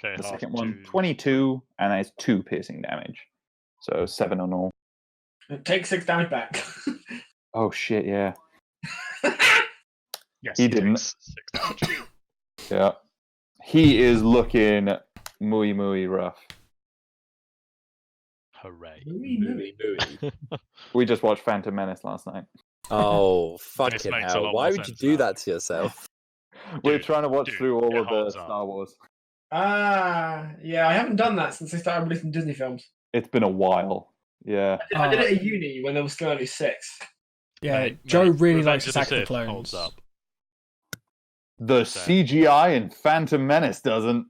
Okay, The half second one, 2. 22, and that is 2 piercing damage. So 7 on all. Take 6 damage back. Oh shit! Yeah. Yes, He didn't. takes 6 damage. Yeah. He is looking muy rough. Hooray. We just watched Phantom Menace last night. Oh, This fucking makes a hell. lot Why more would you sense do now. that to yourself? We're trying to watch through all it of the holds up. Star Wars. Yeah, I haven't done that since they started releasing Disney films. It's been a while. Yeah. I did it at uni when there was still only 6. Yeah, Mate, Joe really Revenge likes of the Attack of the Sith holds Clones. up. The CGI in Phantom Menace doesn't.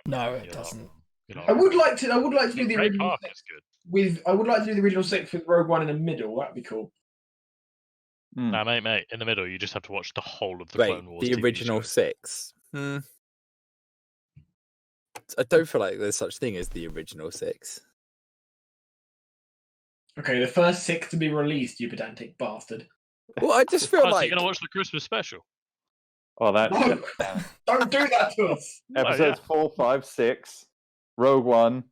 No, You're it not doesn't. wrong. You're not I would wrong. like to do the Ray original Park 6 is good. with. I would like to do the original 6 with Rogue One in the middle. That'd be cool. Nah, mate, in the middle, you just have to watch the whole of the Wait, Clone Wars the TV original show. 6. I don't feel like there's such thing as the original 6. Okay, the first 6 to be released, you pedantic bastard. Well, I just feel Oh, so like you're gonna watch the Christmas special? Oh, that. No, don't do that to us. Episodes 4, 5, 6, Rogue One,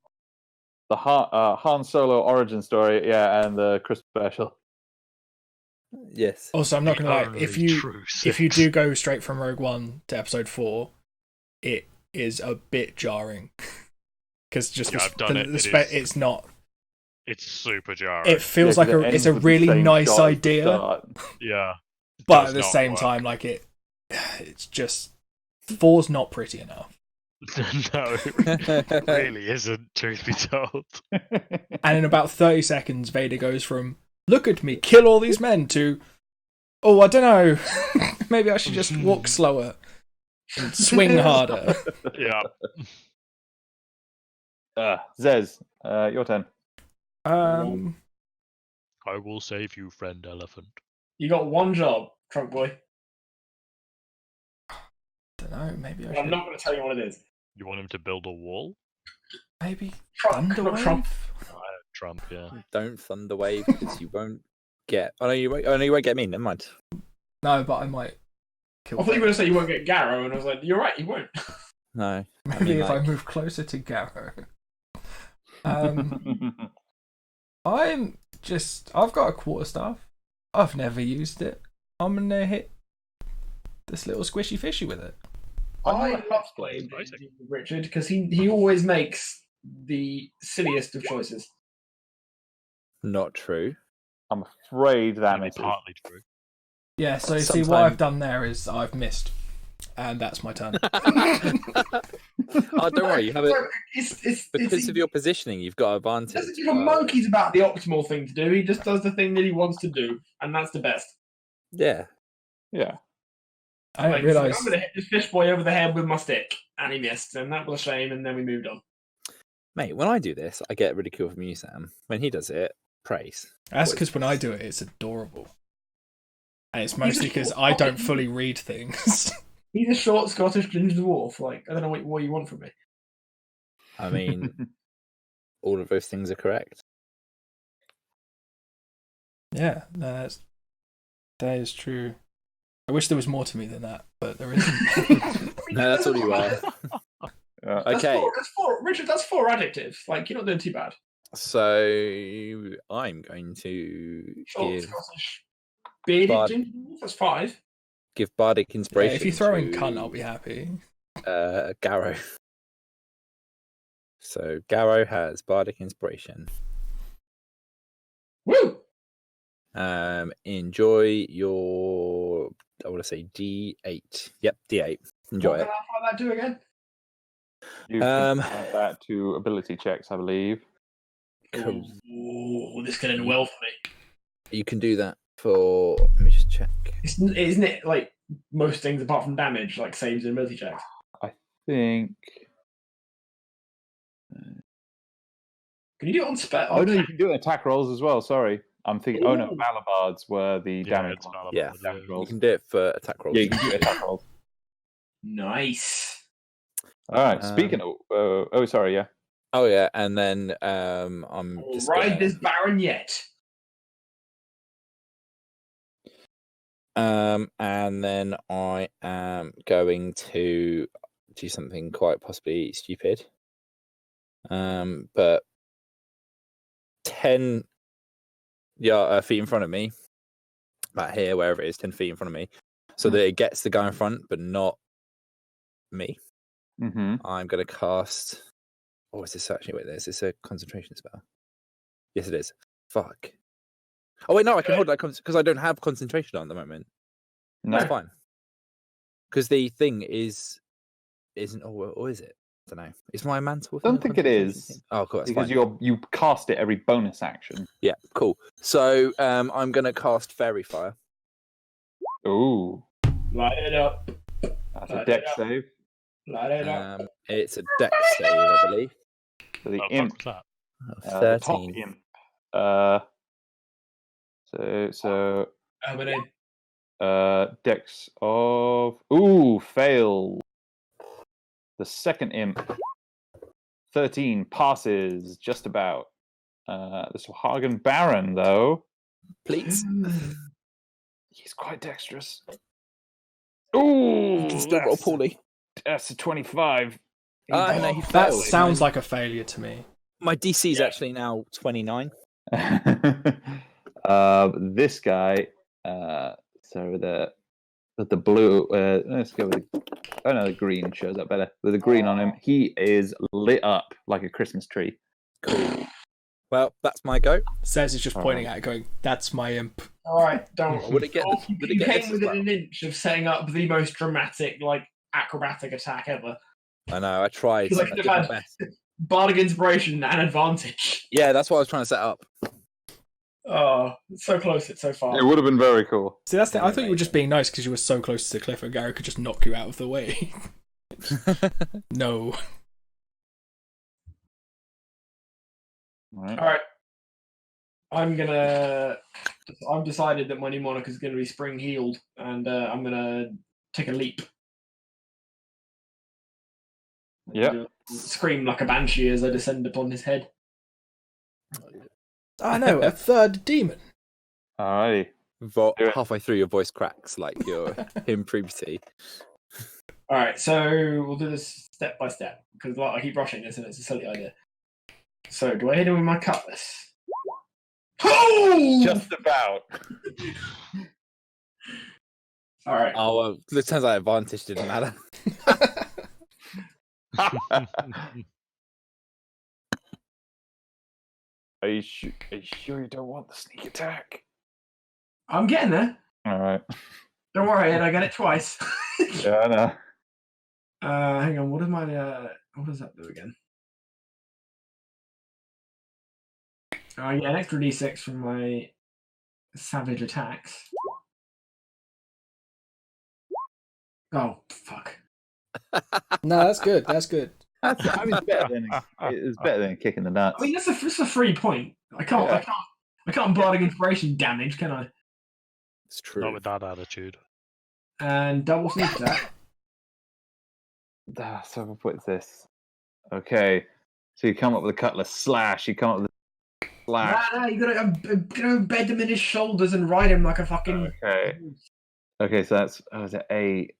the Han Solo origin story, yeah, and the Christmas special. yes. Also, I'm not going to lie. If Only you true do six. go straight from Rogue One to Episode 4, it is a bit jarring because just Yeah, I've done it. it's not. It's super jarring. It feels Yeah, like 'cause it it's ends a with the really same nice shot at the idea, start. Yeah. It but does at the not same work. time, like it's just 4's not pretty enough. No, it really isn't, truth be told. And in about 30 seconds, Vader goes from "Look at me, kill all these men" to "Oh, I don't know, maybe I should just walk slower and swing harder." Yeah. Zez, your turn. I will save you, friend elephant. You got one job, Trunk Boy. Don't know. Maybe I I'm should. not going to tell you what it is. You want him to build a wall? Maybe Trump, not Trump. Thunderwave. Trump, yeah. Don't Thunderwave because you won't get. Oh no, you won't get me. Never mind. No, but I might kill. I thought you were going to say you won't get Garrow, and I was like, you're right, you won't. No. Maybe mean, if I like- move closer to Garrow. I've got a quarterstaff. I've never used it. I'm gonna hit this little squishy fishy with it. I love playing D&D with Richard because he always makes the silliest of choices. Not true. I'm afraid that Only misses. partly true. Yeah, so see what Sometime- I've done there is I've missed. And that's my turn. Oh, don't worry. You have it It's because of your positioning. You've got He advantage. doesn't give a monkey's about the optimal thing to do. He just does the thing that he wants to do, and that's the best. Yeah. Yeah. I Like, realised. I'm going to hit this fish boy over the head with my stick, and he missed, and that was a shame. And then we moved on. Mate, when I do this, I get ridicule from you, Sam. When he does it, praise. That's because when I do it, it's adorable. And it's mostly because I don't fully read things. He's a short Scottish ginger dwarf. Like, I don't know what you want from me. I mean, all of those things are correct. Yeah, no, that is true. I wish there was more to me than that, but there isn't. No, that's all you are. Okay. That's four, Richard, that's 4 adjectives. Like, you're not doing too bad. So I'm going to Short give Scottish bearded ginger dwarf. That's 5. give bardic Yeah, inspiration. if you throw in to, cunt, I'll be happy. Garrow. So Garrow has bardic inspiration. Woo! Enjoy your, I want to say D8. Yep, D8. Enjoy What it. can I that do again? You can add that to ability checks, I believe. Cool. Ooh, this could end well for me. You can do that for. Let me just check. Isn't it like most things apart from damage, like saves and ability checks? I think. Can you do it on spell? Oh no, you can do it attack rolls as well. Sorry, I'm thinking. Oh no, Ooh. Malabards were the damage. it's ones. Malabards, Yeah. Damage You rolls. can do it for attack rolls. Yeah, you can do attack rolls. Nice. All right. Speaking of, sorry, yeah. Oh yeah, and then I'm We'll just ride gonna, this Baron yet. and then I am going to do something quite possibly stupid. But 10 feet in front of me, about here, wherever it is, 10 feet in front of me, so that it gets the guy in front, but not me. Mm-hmm. I'm going to cast. Oh, is this actually? Wait, is this a concentration spell? Yes, it is. Fuck. Oh wait, no, I can hold that because I don't have concentration on at the moment. No. That's fine. Because the thing isn't. Or is it? I don't know. Is my mantle? I don't think it is. Oh, cool. That's Because fine. you cast it every bonus action. Yeah, cool. So I'm going to cast Fairy Fire. Ooh, Light it up. that's a Light dex it up. save. Light it up. It's a Dex save, I believe. So the Oh, imp, fuck that. the top 13. imp. So How many? dex of fail. The second imp, 13, passes just about. This Hagen Baron though, Please. he's quite dexterous. Ooh, Still roll poorly. that's a 25. No, he That failed. sounds like a failure to me. My DC is actually now 29. This guy, so the blue, let's go with the green shows up better. With the green on him, he is lit up like a Christmas tree. Cool. Well, that's my go. Says is just pointing at it, going, "That's my imp." All right, don't. Would it get? You came within an inch of setting up the most dramatic, like acrobatic attack ever. I know. I tried. Like, I did my best. Bardic inspiration and advantage. Yeah, that's what I was trying to set up. Oh, it's so close, it's so far. It would have been very cool. See, that's the. I thought you were just being nice because you were so close to the cliff, and Gary could just knock you out of the way. No. All All right. I've decided that my new monarch is going to be spring healed, and I'm going to take a leap. Yeah. Scream like a banshee as I descend upon his head. I know, a third demon. Alrighty. Vo- Do it. halfway through, your voice cracks like you're in puberty. All right, so we'll do this step by step because I keep rushing this and it's a silly idea. So, do I hit him with my cutlass? Oh! Just about. All right. Oh, well, it turns out advantage didn't matter. Are you sure you don't want the sneak attack? I'm getting there. All right. Don't worry, Ed. I get it twice. Yeah, I know. Hang on. What does that do again? I get an extra d6 from my savage attacks. Oh, fuck. No, that's good. That's good. I mean, it's better than kicking the nuts. I mean, that's a free point. I can't bardic inspiration damage, can I? It's true. Not with that attitude. And double sneak attack. So we'll put this. Okay, so you come up with a cutlass slash. You come up with a slash. Nah, you gotta bed him in his shoulders and ride him like a fucking. Okay, so that's is it 8,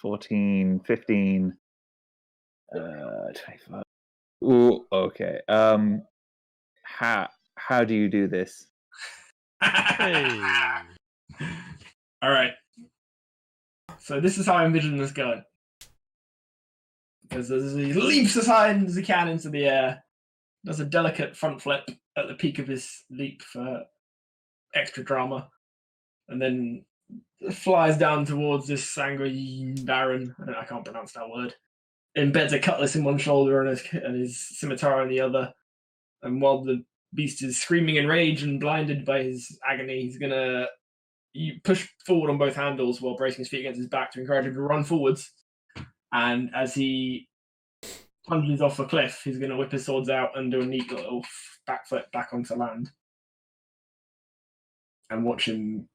14, 15, 25. Ooh, okay. How do you do this? Hey. All right. So this is how I envision this going. Because he leaps as high as he can into the air, does a delicate front flip at the peak of his leap for extra drama, and then flies down towards this sanguine baron. I can't pronounce that word. Embeds a cutlass in one shoulder and his scimitar in the other. And while the beast is screaming in rage and blinded by his agony, he's gonna push forward on both handles while bracing his feet against his back to encourage him to run forwards. And as he plunges off a cliff, he's going to whip his swords out and do a neat little backflip back onto land. And watch him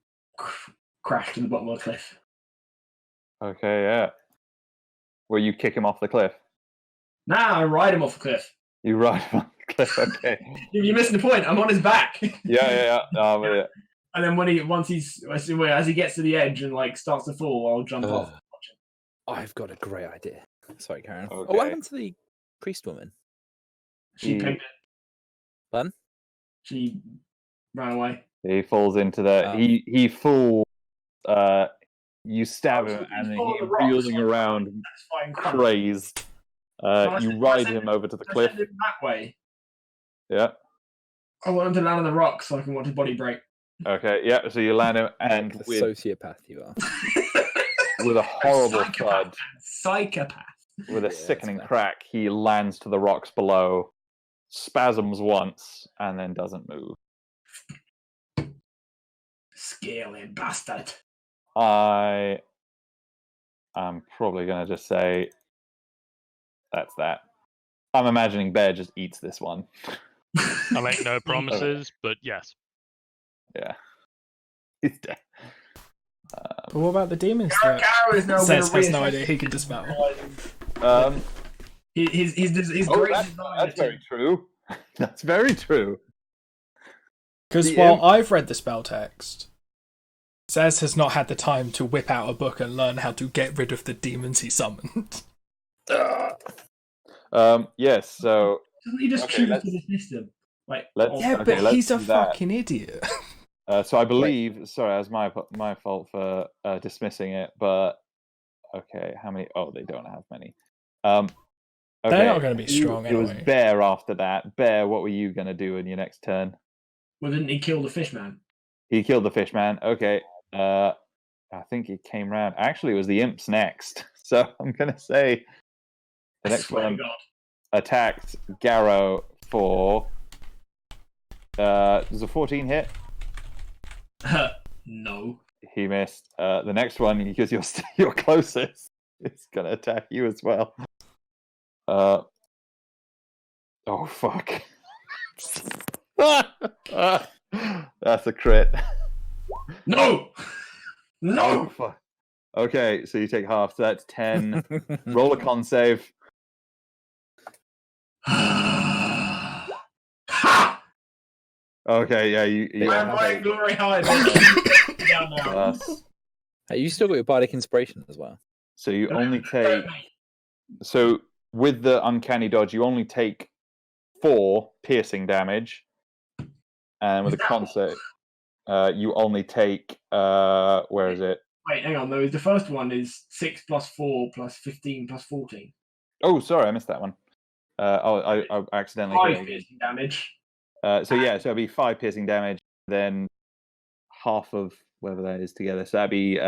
crash to the bottom of the cliff. Okay, yeah. Where you kick him off the cliff? Nah, I ride him off the cliff. You ride him off the cliff, okay. You're missing the point. I'm on his back. Yeah. And then as he gets to the edge and like starts to fall, I'll jump off. I've got a great idea. Sorry, Karen. Okay. Oh, what happened to the priest woman? She picked it. Fun? She ran away. He falls into the he falls. You stab him and then he's reeling around, crazed. You ride him over to the cliff. Send him that way. Yeah. I want him to land on the rocks so I can watch his body break. Okay. Yeah. So you land him and The sociopath you are. with a horrible thud, psychopath. with a sickening crack, he lands to the rocks below, spasms once, and then doesn't move. Scaly bastard. I am probably going to just say that's that. I'm imagining Bear just eats this one. I make no promises, but yes. Yeah. He's dead. But what about the demons? Says has no idea he can dismantle. He's great. That's very true. That's very true. Because while I've read the spell text, Zez has not had the time to whip out a book and learn how to get rid of the demons he summoned. Yes, so... Doesn't he just choose to dismiss them? But he's a fucking idiot. So I believe... Sorry, that was my fault for dismissing it, but... Okay, how many... Oh, they don't have many. Okay. They're not going to be strong anyway. It was Bear after that. Bear, what were you going to do in your next turn? Well, didn't he kill the fishman? He killed the fishman. Okay. I think he came round. Actually, it was the imps next. So I'm going to say the next one attacked Garrow for... does a 14 hit? No. He missed. The next one, because you're closest, it's going to attack you as well. Oh, fuck. That's a crit. No! Oh, fuck. Okay, so you take half. So that's 10. Roll a con save. Okay, yeah, you glory high. Hey, you still got your bardic inspiration as well. So you only take... So with the uncanny dodge, you only take 4 piercing damage. And with the con save, you only take... where is it? Wait, hang on. Though the first one is 6 plus 4 plus 15 plus 14. Oh, sorry, I missed that one. I accidentally... 5 piercing damage. So it'll be 5 piercing damage, then half of whatever that is together. So that'd be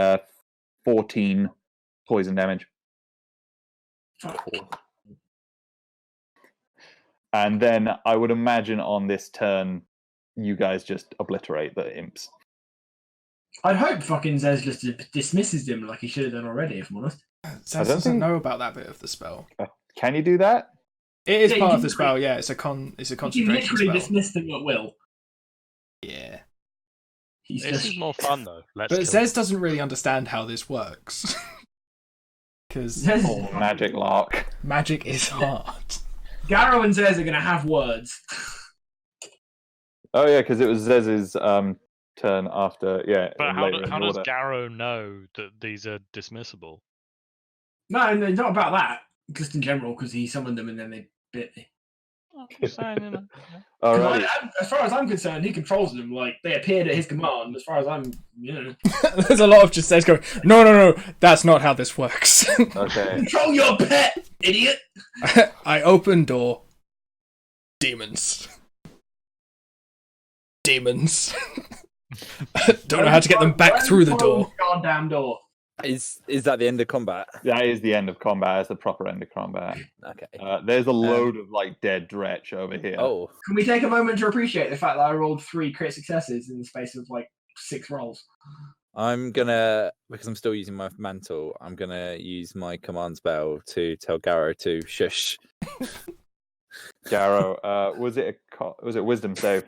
14 poison damage. And then I would imagine on this turn, you guys just obliterate the imps. I'd hope fucking Zez just dismisses him like he should have done already, if I'm honest. Zez doesn't know about that bit of the spell. Can you do that? It is part of the spell, yeah. It's a concentration You literally spell. dismiss them at will. Yeah. This is more fun though. But Zez doesn't really understand how this works. Because magic lark. Magic is hard. Garrow and Zez are going to have words. Oh yeah, because it was Zez's turn after. Yeah. But how does Garrow know that these are dismissible? No, not about that. Just in general, because he summoned them and then they bit me. I'm saying, you know. All right. As far as I'm concerned, he controls them. Like they appeared at his command. As far as I'm, There's a lot of just Zez going, no, that's not how this works. Okay. Control your pet, idiot. I open door. Demons. Don't know how to get them back through the door. Goddamn door. Is that the end of combat? That is the end of combat. It's the proper end of combat. Okay. There's a load of like dead dretch over here. Oh. Can we take a moment to appreciate the fact that I rolled 3 crit successes in the space of like 6 rolls? I'm gonna, because I'm still using my mantle, I'm gonna use my command spell to tell Garrow to shush. Garrow, was it wisdom save?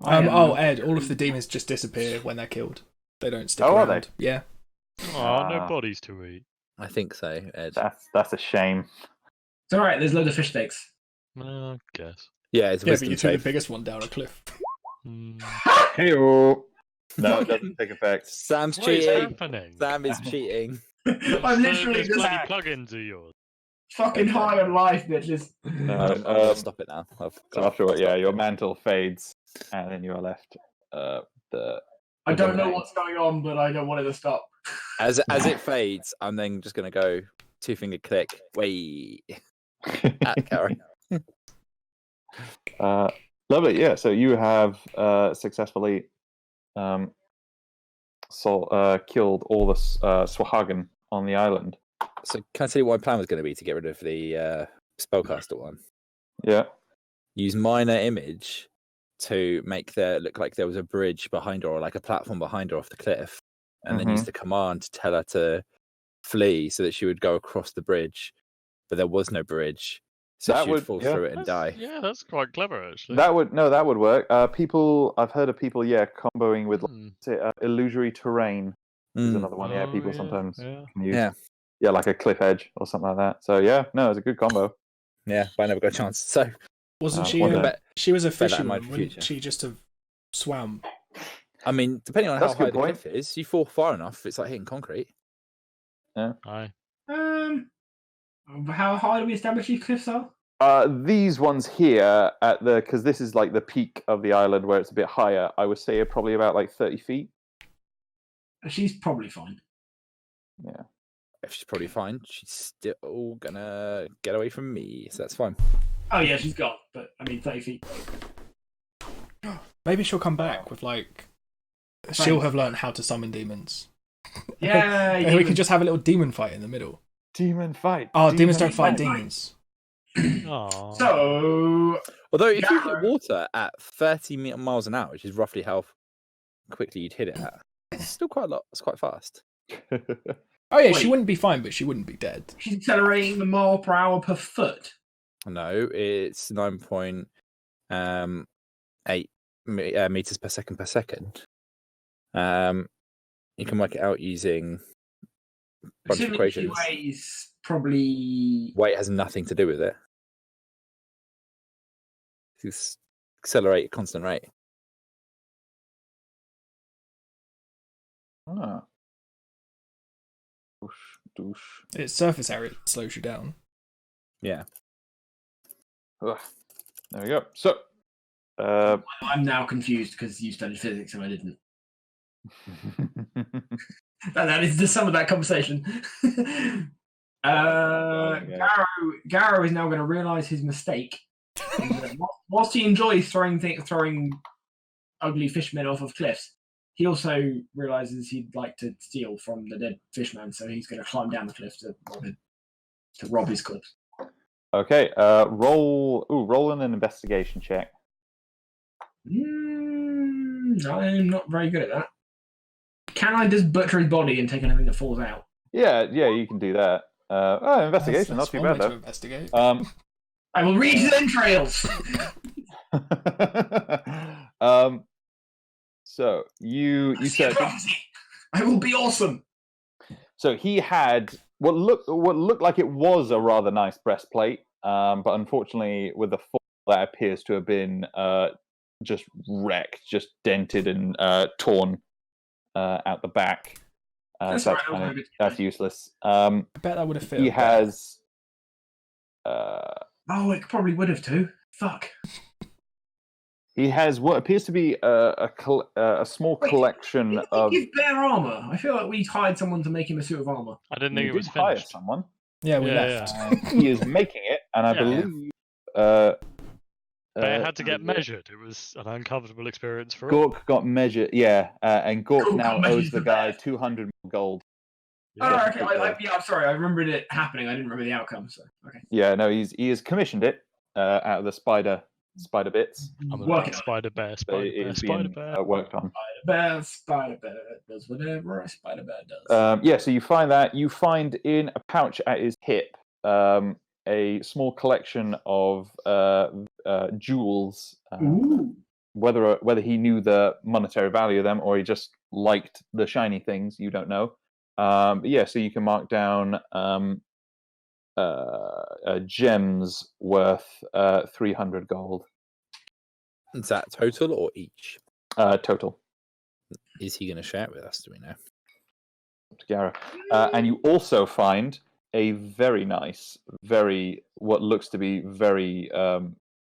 Ed, all of the demons just disappear when they're killed. They don't stick around. Are they? Yeah. Oh, no bodies to eat. I think so, Ed. That's a shame. It's alright, there's loads of fish steaks. I guess. Yeah, it's a Yeah, but wisdom you threw the save. biggest one down a cliff. Hey-o. No, it doesn't take effect. Sam's What is cheating. happening? Sam is cheating. I'm literally There's just bloody plugins of yours. fucking high on life, bitches. I'm gonna stop it now. So afterward, yeah, your mantle fades, and then you are left. I don't know what's going on, but I don't want it to stop. As it fades, I'm then just gonna go 2-finger click. Wait. At Gary. Lovely, yeah. So you have successfully killed all the Swahagan on the island. So can I tell you what my plan was going to be to get rid of the spellcaster one? Yeah. Use minor image to make there look like there was a bridge behind her or like a platform behind her off the cliff, and then use the command to tell her to flee so that she would go across the bridge, but there was no bridge, so she would fall through it and die. Yeah, that's quite clever actually. That would work. I've heard of people, comboing with illusory terrain. Is another one. Yeah, people sometimes can use. Yeah, like a cliff edge or something like that. So yeah, no, it's a good combo. Yeah, but I never got a chance. So wasn't she? She was a fisherman. Wouldn't she just have swam? I mean, depending on how high the cliff is, you fall far enough, it's like hitting concrete. Yeah. Aye. How high do we establish these cliffs are? These ones here because this is like the peak of the island where it's a bit higher. I would say probably about like 30 feet. She's probably fine. Yeah. If she's probably fine, she's still gonna get away from me, so that's fine. Oh yeah, she's gone. But I mean, 30 feet. Maybe she'll come back with like. She'll have learned how to summon demons. Yeah, and we can just have a little demon fight in the middle. Demon fight. Oh, demons don't fight demons. So, although if you hit water at 30 miles an hour, which is roughly how quickly you'd hit it at, it's still quite a lot. It's quite fast. Oh yeah, she wouldn't be fine, but she wouldn't be dead. She's accelerating the mile per hour per foot. No, it's 9.8 meters per second. You can work it out using a bunch of equations. Weight has nothing to do with it. It's accelerate at constant rate. Ah. Douche. It's surface area that slows you down. Yeah. Ugh. There we go. So, I'm now confused because you studied physics and I didn't. That is the sum of that conversation. Garrow is now going to realise his mistake. Whilst he enjoys throwing ugly fishmen off of cliffs, he also realises he'd like to steal from the dead fishman, so he's going to climb down the cliff to rob his cliffs. Okay, roll an investigation check. I'm not very good at that. Can I just butcher his body and take anything that falls out? Yeah, you can do that. Investigation, That's not too one bad way to though. investigate. I will read his entrails. So you See a said prophecy. I will be awesome. so he had what looked like it was a rather nice breastplate, but unfortunately, with the fall, that appears to have been just wrecked, just dented and torn out the back. That's So right, that's useless. I bet that would have fit. He him better. has. Oh, it probably would have too. Fuck. He has what appears to be a small collection Did of. we give Bear armor? I feel like we hired someone to make him a suit of armor. I didn't think You it was did hire finished. someone. Yeah, we Yeah, left. He is making it, and I Yeah. believe. But it had to get measured. It was an uncomfortable experience for all. Gork got measured, and Gork Gork now got owes measured the for guy that. 200 gold. Oh, right, okay. I'm sorry. I remembered it happening. I didn't remember the outcome. So okay. Yeah, no, he has commissioned it out of the spider bits. I'm a Working on it. Spider Bear, So Spider it Bear, is Spider being Bear. worked on. Spider Bear does whatever a Spider Bear does. Yeah, so you find that. You find in a pouch at his hip a small collection of jewels. Ooh. Whether he knew the monetary value of them or he just liked the shiny things, you don't know. But yeah, so you can mark down gems worth 300 gold Is that total or each? total. Is he going to share it with us? Do we know? Gara. And you also find a very nice, what looks to be very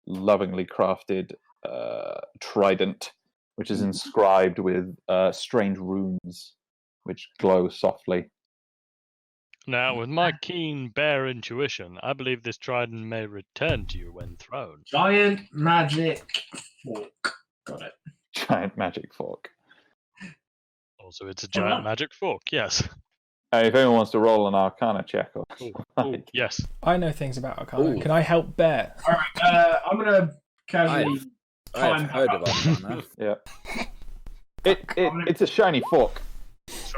lovingly crafted trident, which is inscribed with strange runes which glow softly. Now, with my keen bear intuition, I believe this trident may return to you when thrown. Giant magic fork. Got it. Giant magic fork. Also, it's a giant magic fork, yes. If anyone wants to roll an Arcana check, or Ooh, yes. I know things about Arcana. Ooh. Can I help Bear? All right. I'm gonna casually climb I've heard back of up. Arcana. yeah, it's a shiny fork.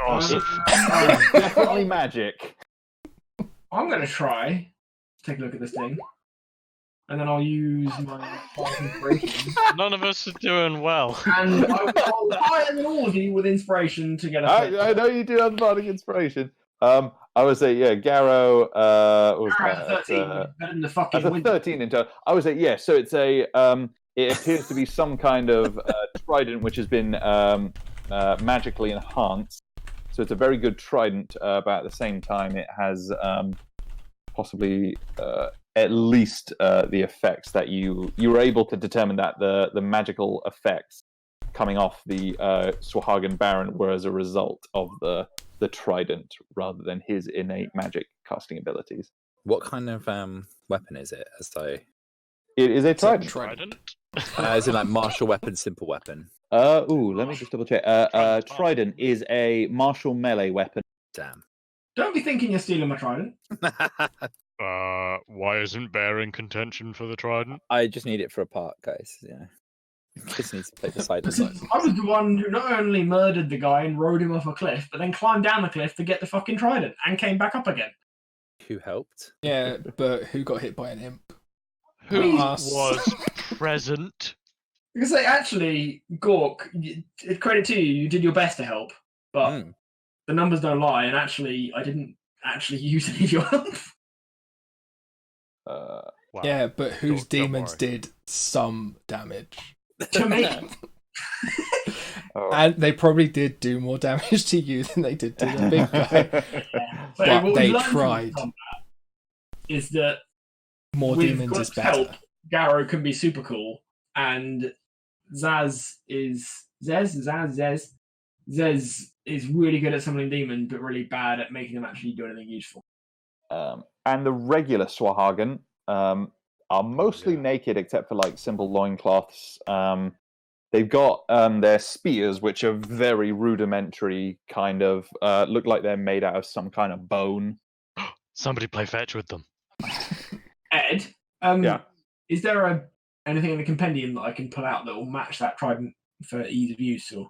Awesome. It's definitely magic. I'm gonna try to take a look at this thing, and then I'll use my inspiration. None of us are doing well. And I will roll higher than all of you with inspiration to get a. I know you do have the bardic inspiration. I would say, yeah, Garrow. What was Alright, that? 13, better than the fucking. That's a 13 in total. I would say, yeah. So it's a. It appears to be some kind of trident which has been magically enhanced. So it's a very good trident. But at the same time, it has possibly at least the effects that you were able to determine that the magical effects coming off the Swahagan Baron were as a result of the trident rather than his innate magic casting abilities. What kind of weapon is it? It is a trident. Trident? Is it like martial weapon, simple weapon? Let me just double check. Trident is a martial melee weapon. Damn. Don't be thinking you're stealing my trident. Why isn't Bear in contention for the trident? I just need it for a part, guys. Yeah. Just needs to play beside the I was the one who not only murdered the guy and rode him off a cliff, but then climbed down the cliff to get the fucking trident and came back up again. Who helped? Yeah, but who got hit by an imp? Who Us. was present? Because actually, Gork, credit to you, you did your best to help, but the numbers don't lie, and actually, I didn't actually use any of your help. Wow. Yeah, but whose Don't demons worry. did some damage. To me. Oh. And they probably did do more damage to you than they did to the big guy. But what they we learned from tried. combat is that More with demons is Gork's better. help, Garrow can be super cool, and Zez is really good at summoning demons, but really bad at making them actually do anything useful. And the regular Swahagan are mostly naked except for like simple loincloths. They've got their spears, which are very rudimentary, kind of look like they're made out of some kind of bone. Somebody play fetch with them. Ed, Yeah. is there anything in the compendium that I can pull out that will match that trident for ease of use? Or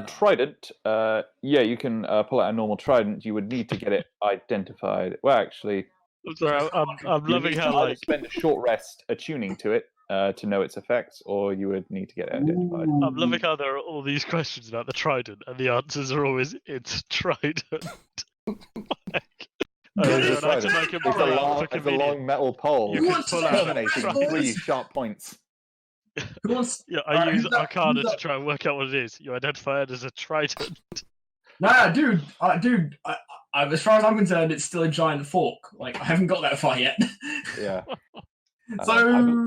Trident. Yeah, you can pull out a normal trident. You would need to get it identified. Well, actually, I'm sorry, I'm you loving need how to either like spend a short rest attuning to it to know its effects, or you would need to get it identified. I'm loving how there are all these questions about the trident, and the answers are always it's trident. It's an item I can pull out for a convenience. long metal pole. You can pull out terminating 3 sharp points. who wants? Yeah, I Alright, use who's up- Arcana who's to up? try and work out what it is. You identify it as a trident. Nah, dude, as far as I'm concerned, it's still a giant fork. Like I haven't got that far yet. Yeah. So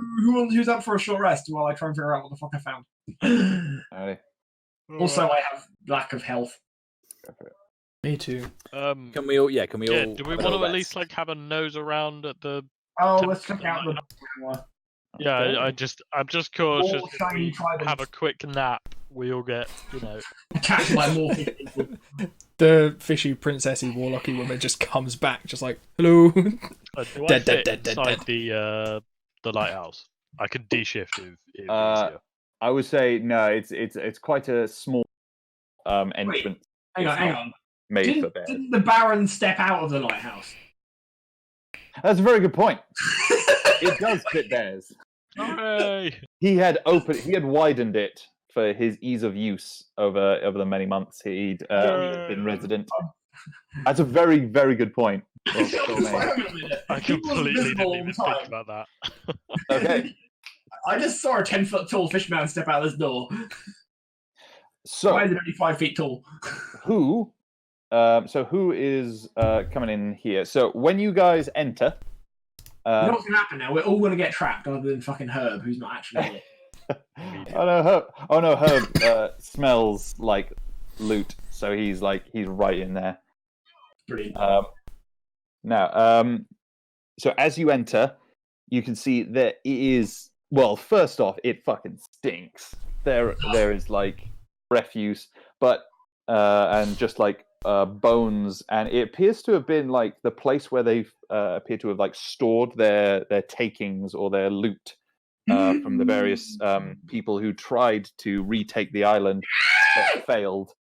who's up for a short rest while I try and figure out what the fuck I found? Alrighty. Also, I have lack of health. Go for it. Me too. Can we all? Yeah, can we all? do we have a want to little at least rest? like have a nose around at the? Oh, Tim- let's check out the Yeah, Okay. I'm just cautious. All If shiny we tridents. have a quick nap, we all get attacked by more people. The fishy princessy warlocky woman just comes back, just like, hello. Do I Dead, fit dead, dead, inside dead. the lighthouse? I can de-shift if easier. I would say no. It's quite a small entrance. Hang It's on. not made for bears. Didn't the Baron step out of the lighthouse? That's a very good point. It does fit bears. Hooray! He had widened it for his ease of use over the many months he'd been resident. That's a very, very good point. Well made. I completely didn't even think about that. Okay, I just saw a 10-foot tall fishman step out of this door. so Why is it only 5 feet tall? who is coming in here? So when you guys enter, You know what's gonna happen now? We're all gonna get trapped, other than fucking Herb, who's not actually here. oh no, Herb smells like loot, so he's right in there. Brilliant. Now, so as you enter, you can see that it is. Well, first off, it fucking stinks. There is like refuse, but and just like bones, and it appears to have been like the place where they've appear to have like stored their takings or their loot from the various people who tried to retake the island but failed.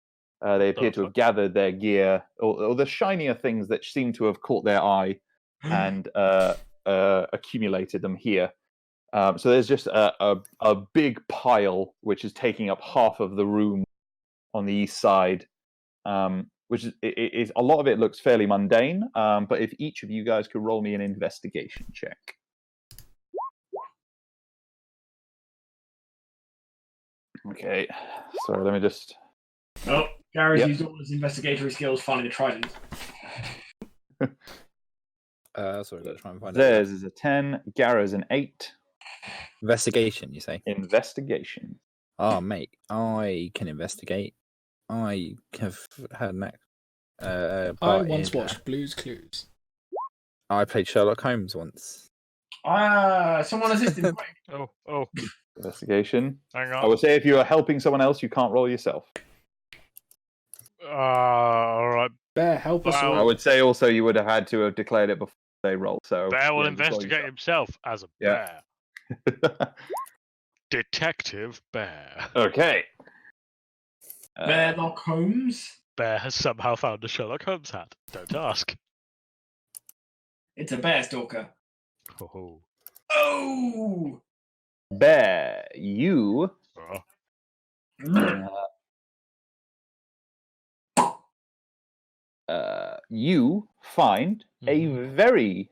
They appear to have gathered their gear or the shinier things that seem to have caught their eye and accumulated them here. So there's just a big pile which is taking up half of the room on the east side, which is a lot of it looks fairly mundane. But if each of you guys could roll me an investigation check. Okay, so let me just. Oh, Gary's Yep. used all his investigatory skills finding the trident. Sorry, let's try and find out. Theirs is a 10. Garrow's an 8. Investigation, you say? Investigation. Oh, mate, I can investigate. I have had an I part once in, watched Blue's Clues. I played Sherlock Holmes once. Someone assisted. Oh, Investigation. hang I on. would say if you are helping someone else, you can't roll yourself. All right. Bear, help us Wow. I all. would say also you would have had to have declared it before they rolled. So Bear will yeah, just roll investigate himself as a Yeah. bear. Detective Bear. Okay. Sherlock Holmes. Bear has somehow found a Sherlock Holmes hat. Don't ask. It's a bear stalker. Oh. Oh! Bear, you Oh. you find a very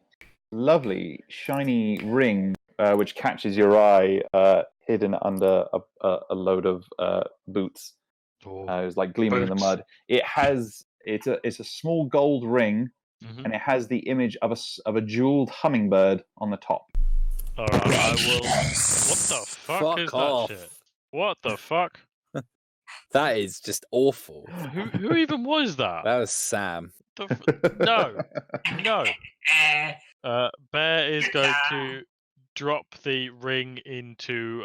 lovely shiny ring which catches your eye, hidden under a load of boots. It's like gleaming in the Boots. mud. It's a small gold ring, Mhm. and it has the image of a jeweled hummingbird on the top. All right, I will. What the fuck Fuck is off. that shit? What the fuck? That is just awful. Who even was that? That was Sam. No. Bear is going to drop the ring into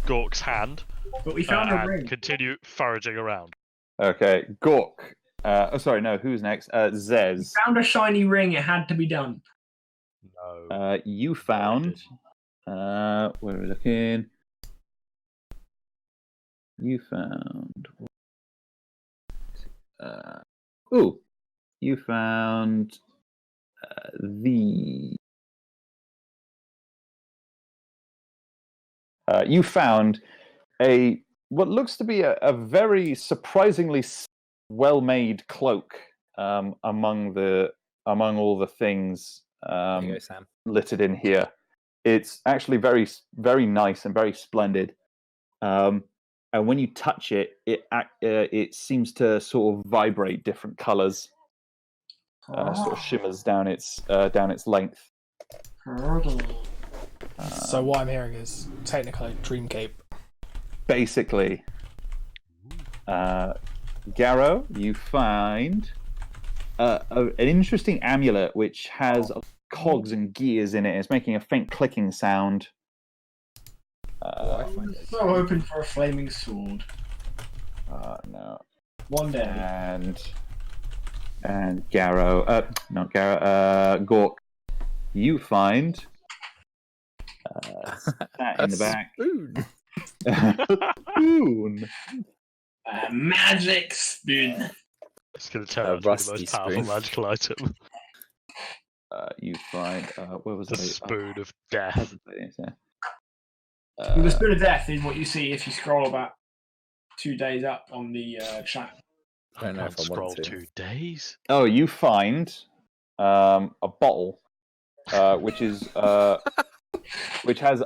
Gork's hand But we found a and ring. continue foraging around. Okay, Gork. Sorry, no. Who's next? Zez. Found a shiny ring. It had to be done. No. You found. Where are we looking? You found. You found the. You found what looks to be a very surprisingly well-made cloak among all the things There you go, Sam. littered in here. It's actually very, very nice and very splendid. And when you touch it, it seems to sort of vibrate different colors. Sort of shimmers down its length. So what I'm hearing is technically Dream Cape. Basically, Garrow, you find an interesting amulet which has cogs and gears in it. It's making a faint clicking sound. I'm so hoping for a flaming sword. No. One day. And Garrow, not Garrow, Gork, you find that in the back. Spoon. A magic spoon. It's going to turn out to be the most powerful magical item. You find where was the spoon of death. The spoon of death is what you see if you scroll about 2 days up on the chat. I don't know if I scroll want to. 2 days. Oh, you find a bottle, which has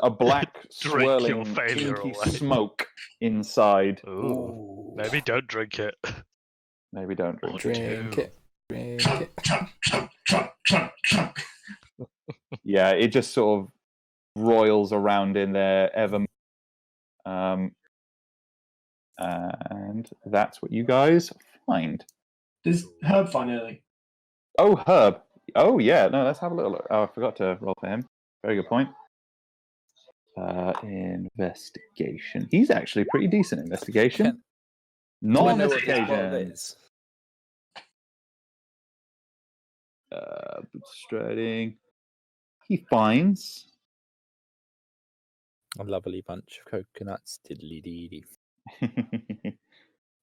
a black swirling pinky smoke inside. Ooh. Maybe don't drink it. Maybe don't drink it. Chunk. Yeah, it just sort of roils around in there ever. And that's what you guys find. Does Herb find anything? Oh, Herb. Oh, yeah. No, let's have a little look. Oh, I forgot to roll for him. Very good point. Investigation. He's actually pretty decent investigation. Non-investigation. Bootstriding. He finds a lovely bunch of coconuts. Diddly dee.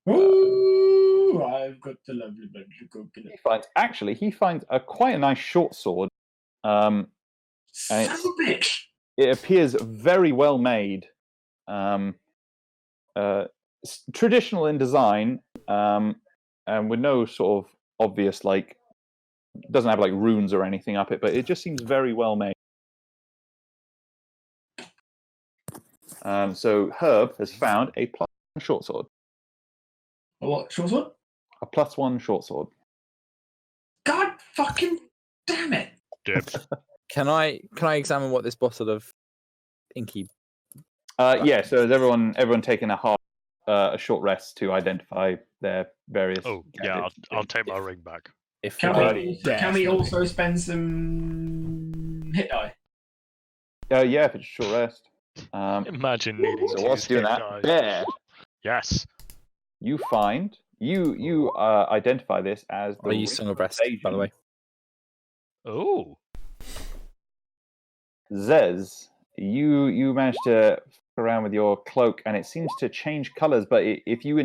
Ooh, I've got the lovely bunch of coconuts. He finds quite a nice short sword. Son of a bitch! It appears very well made. Traditional in design, and with no sort of obvious doesn't have runes or anything up it, but it just seems very well made. So Herb has found a +1 short sword. A what short sword? A +1 short sword. God fucking damn it! Can I examine what this bottle of inky? Yeah. So is everyone taking a short rest to identify their various? Oh yeah, I'll take my ring back. Can we also spend some hit die? Yeah, if it's a short rest. Imagine needing so to what's doing that? Bear. Yes. You find you identify this as the. I use Song of Rest, by the way. Oh. Zez, you managed to fuck around with your cloak, and it seems to change colors. But if you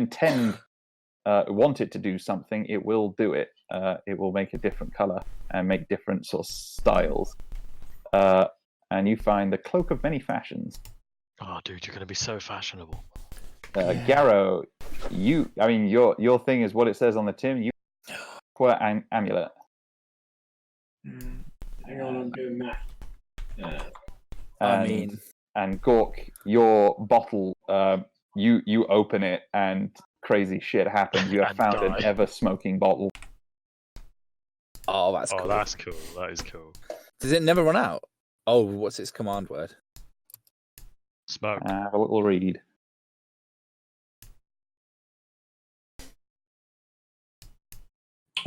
want it to do something, it will do it. It will make a different color and make different sort of styles. And you find the cloak of many fashions. Oh, dude, you're going to be so fashionable. Garrow, your thing is what it says on the tin. You an amulet. Hang on, I'm doing that. And Gork, your bottle. You open it and crazy shit happens. You have found an ever-smoking bottle. Oh, that's cool. That's cool. That is cool. Does it never run out? Oh, what's its command word? Smoke. Have a little read.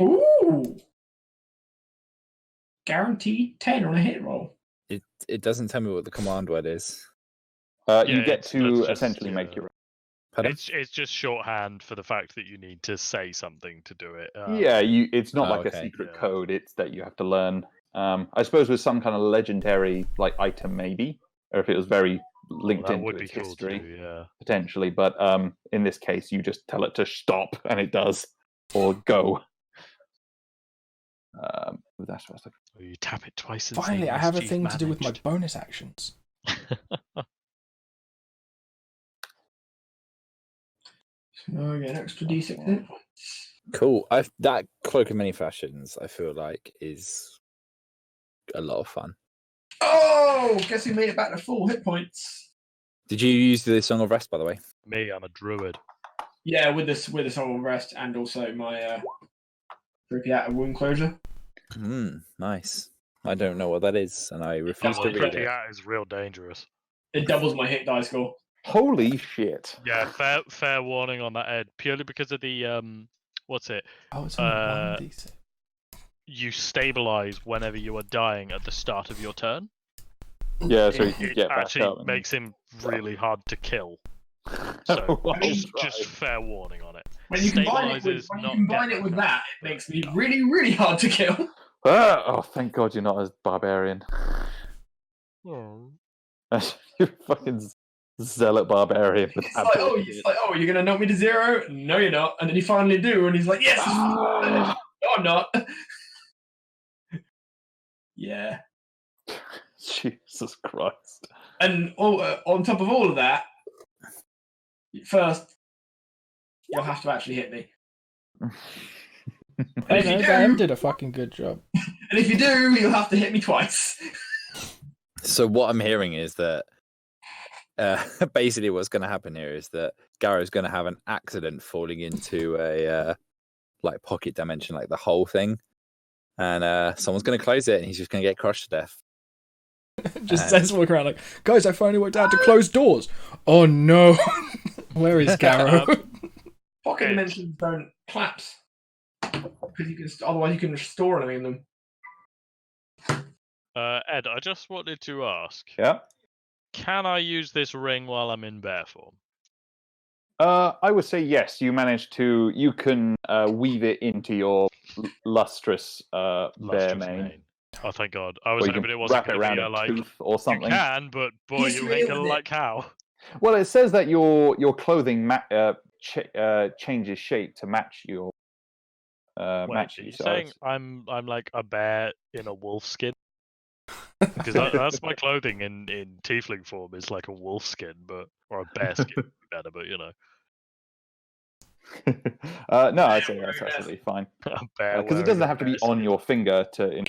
Ooh! Guaranteed 10 on a hit roll. It doesn't tell me what the command word is. You get to essentially make your. It's just shorthand for the fact that you need to say something to do it. It's not a secret code. It's that you have to learn. I suppose with some kind of legendary item, maybe, or if it was very linked that into would be its cool history, too, yeah. potentially. But in this case, you just tell it to stop, and it does, or go. That's what I was like. Or you tap it twice. Finally, I have a thing to do with my bonus actions. So I get an extra D6 hit points. Cool. That Cloak of Many Fashions, I feel like, is a lot of fun. Oh, guess who made it back to full hit points? Did you use the Song of Rest, by the way? Me, I'm a druid. Yeah, with the Song of Rest and also my Pripyat Wound Closure. Nice. I don't know what that is, and I refuse to read it. Pripyat is real dangerous. It doubles my hit die score. Holy shit! Yeah, fair warning on that, Ed. Purely because of the what's it? Oh, it's only 1d6. You stabilize whenever you are dying at the start of your turn. Yeah, so you can It get back actually up. makes him really hard to kill. So Well, just fair warning on it. When you combine it with that, it makes me really, really hard to kill. Oh, thank God you're not a barbarian. Oh. You're fucking zealot barbarian. It's like, oh, you're gonna knock me to 0? No, you're not. And then you finally do, and he's like, yes. No, I'm not. Yeah. Jesus Christ. And on top of all of that, first, you'll have to actually hit me. Hey, no, Dan did a fucking good job. And if you do, you'll have to hit me twice. So what I'm hearing is that basically what's going to happen here is that Garrow's going to have an accident falling into a like pocket dimension, like the whole thing, and someone's going to close it, and he's just going to get crushed to death. Just says walking around like, guys, I finally worked out to close doors. Oh no, where is Garrow? Pocket dimensions don't collapse because otherwise you can store anything in them. Ed, I just wanted to ask. Yeah. Can I use this ring while I'm in bear form? I would say yes. You managed to. You can weave it into your lustrous bear mane. Oh, thank God! I was hoping it wasn't going to be a like tooth or something. You can, but boy, you ain't gonna like how. Well, it says that your clothing changes shape to match your match you. Are you saying I'm like a bear in a wolf skin? Because that's my clothing in tiefling form is like a wolf skin, or a bear skin would be better, but you know. No, I'd say that's absolutely fine. Because it doesn't have to be on your finger to.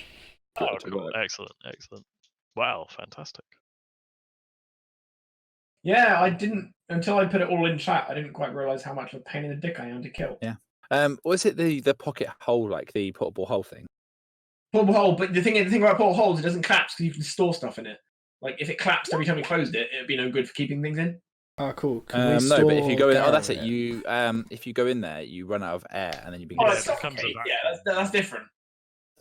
Oh, cool. Excellent. Wow, fantastic. Yeah, I didn't until I put it all in chat. I didn't quite realize how much of a pain in the dick I am to kill. Yeah. Was it the pocket hole, like the portable hole thing? Portable hole, but the thing about portable holes, it doesn't collapse because you can store stuff in it. Like if it collapsed every time you closed it, it'd be no good for keeping things in. Oh, cool. No, but if you go in, that's it. You if you go in there, you run out of air, and then you begin. Oh, that's different.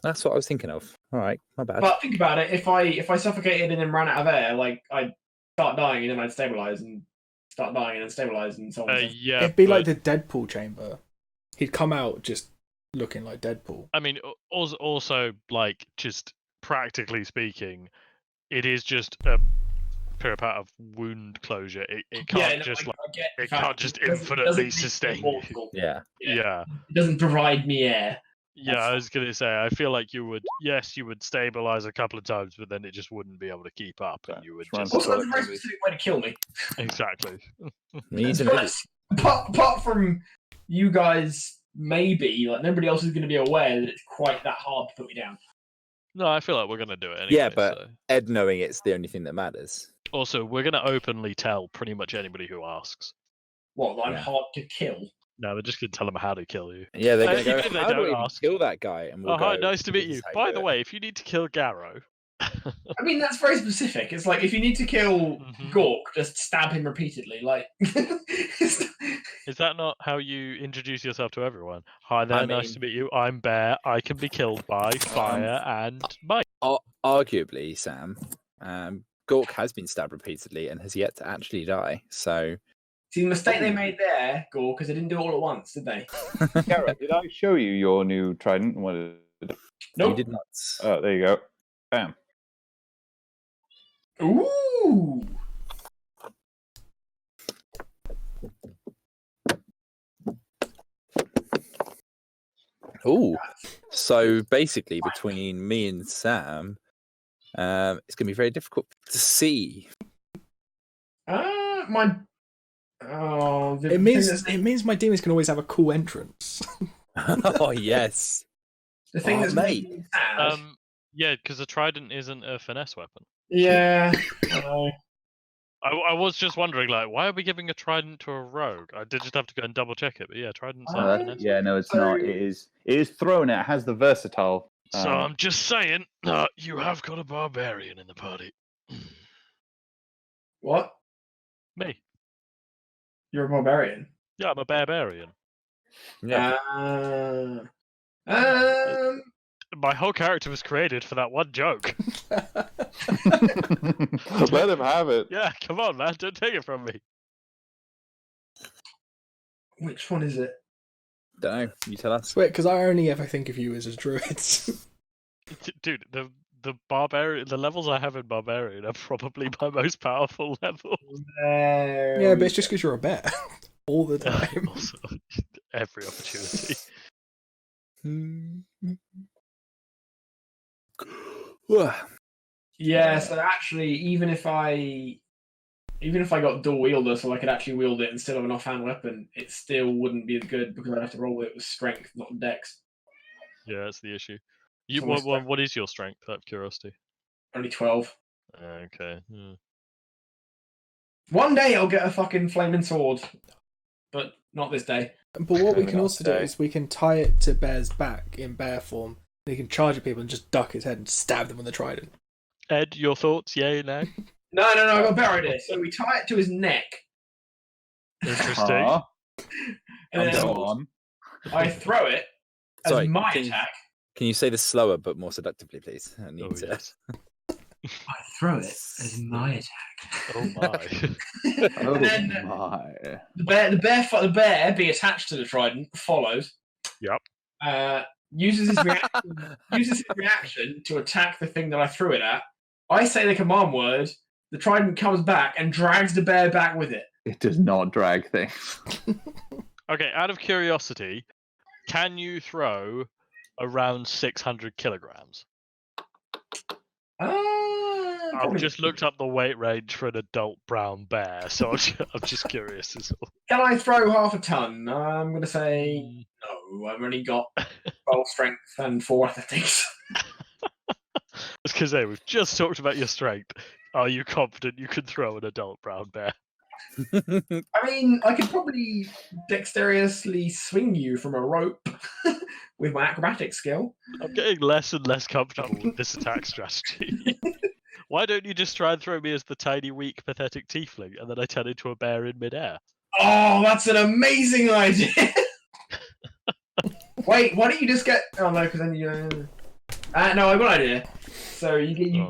That's what I was thinking of. All right, my bad. But think about it. If I suffocated and then ran out of air, like I'd start dying and then I'd stabilize and start dying and then stabilize and so on. Yeah, it'd be like the Deadpool chamber. He'd come out just looking like Deadpool. I mean, also like just practically speaking, it is just a Pripyat of wound closure. It can't it can't just infinitely sustain you. Yeah. It doesn't provide me air. Yeah, I was gonna say, I feel like you would stabilize a couple of times, but then it just wouldn't be able to keep up, and you would just. Also, that's a very specific way to kill me. Exactly. Apart from you guys, maybe like nobody else is going to be aware that it's quite that hard to put me down. No, I feel like we're gonna do it anyway. Yeah, but Ed knowing it's the only thing that matters. Also, we're gonna openly tell pretty much anybody who asks. What? That I'm hard to kill. No, we're just going to tell them how to kill you. Yeah, they're going to go, how do we kill that guy? And we'll hi, nice to meet you. By the way, if you need to kill Garrow... I mean, that's very specific. It's like, if you need to kill Gork, just stab him repeatedly. Like, Is that not how you introduce yourself to everyone? Hi there, nice to meet you. I'm Bear. I can be killed by fire and Mike. Arguably, Sam, Gork has been stabbed repeatedly and has yet to actually die, so... See, the mistake they made there, Gore, because they didn't do it all at once, did they? Garrett, did I show you your new trident? Nope. You did not. Oh, there you go. Bam. Ooh! Ooh. So basically, between me and Sam, it's going to be very difficult to see. It means my demons can always have a cool entrance. Oh yes. The thing that's mate. making me sad. Yeah, because the trident isn't a finesse weapon. Yeah. I was just wondering, like, why are we giving a trident to a rogue? I did just have to go and double check it, but yeah, trident's not a finesse. Yeah, no, it's not. It is thrown. It has the versatile. So I'm just saying, you have got a barbarian in the party. What? Me? You're a barbarian? Yeah, I'm a barbarian. Yeah. My whole character was created for that one joke. Let him have it. Yeah, come on, man, don't take it from me. Which one is it? Don't know. You tell us. Wait, because I only ever think of you as druids. Dude, the barbarian, the levels I have in barbarian are probably my most powerful level. Yeah, but it's just because you're a bear all the time. Also, every opportunity. Yeah, so actually, even if I got dual wielder, so I could actually wield it instead of an offhand weapon, it still wouldn't be as good because I'd have to roll it with strength, not dex. Yeah, that's the issue. So What is your strength, out of curiosity? Only 12. Okay. One day I'll get a fucking flaming sword, but not this day. But what we can also do is we can tie it to Bear's back in bear form, and he can charge at people and just duck his head and stab them with the trident. Ed, your thoughts? Yay, no? No, I got a better idea. So we tie it to his neck. Interesting. And then I throw it as my attack. Can you say this slower but more seductively, please? I need to. Yes. I throw it as my attack. Oh my! Then the bear being attached to the trident follows. Yep. Uses his reaction to attack the thing that I threw it at. I say the command word. The trident comes back and drags the bear back with it. It does not drag things. Okay, out of curiosity, can you throw around 600 kilograms? I've just looked up the weight range for an adult brown bear, so I'm just curious. Can I throw half a ton? I'm going to say no. I've only got 12 strength and 4 athletics. It's because we've just talked about your strength. Are you confident you could throw an adult brown bear? I mean, I could probably dexterously swing you from a rope with my acrobatic skill. I'm getting less and less comfortable with this attack strategy. Why don't you just try and throw me as the tiny, weak, pathetic tiefling, and then I turn into a bear in midair? Oh, that's an amazing idea! Wait, why don't you just get? Oh no, because then you. No, I've got an idea. So you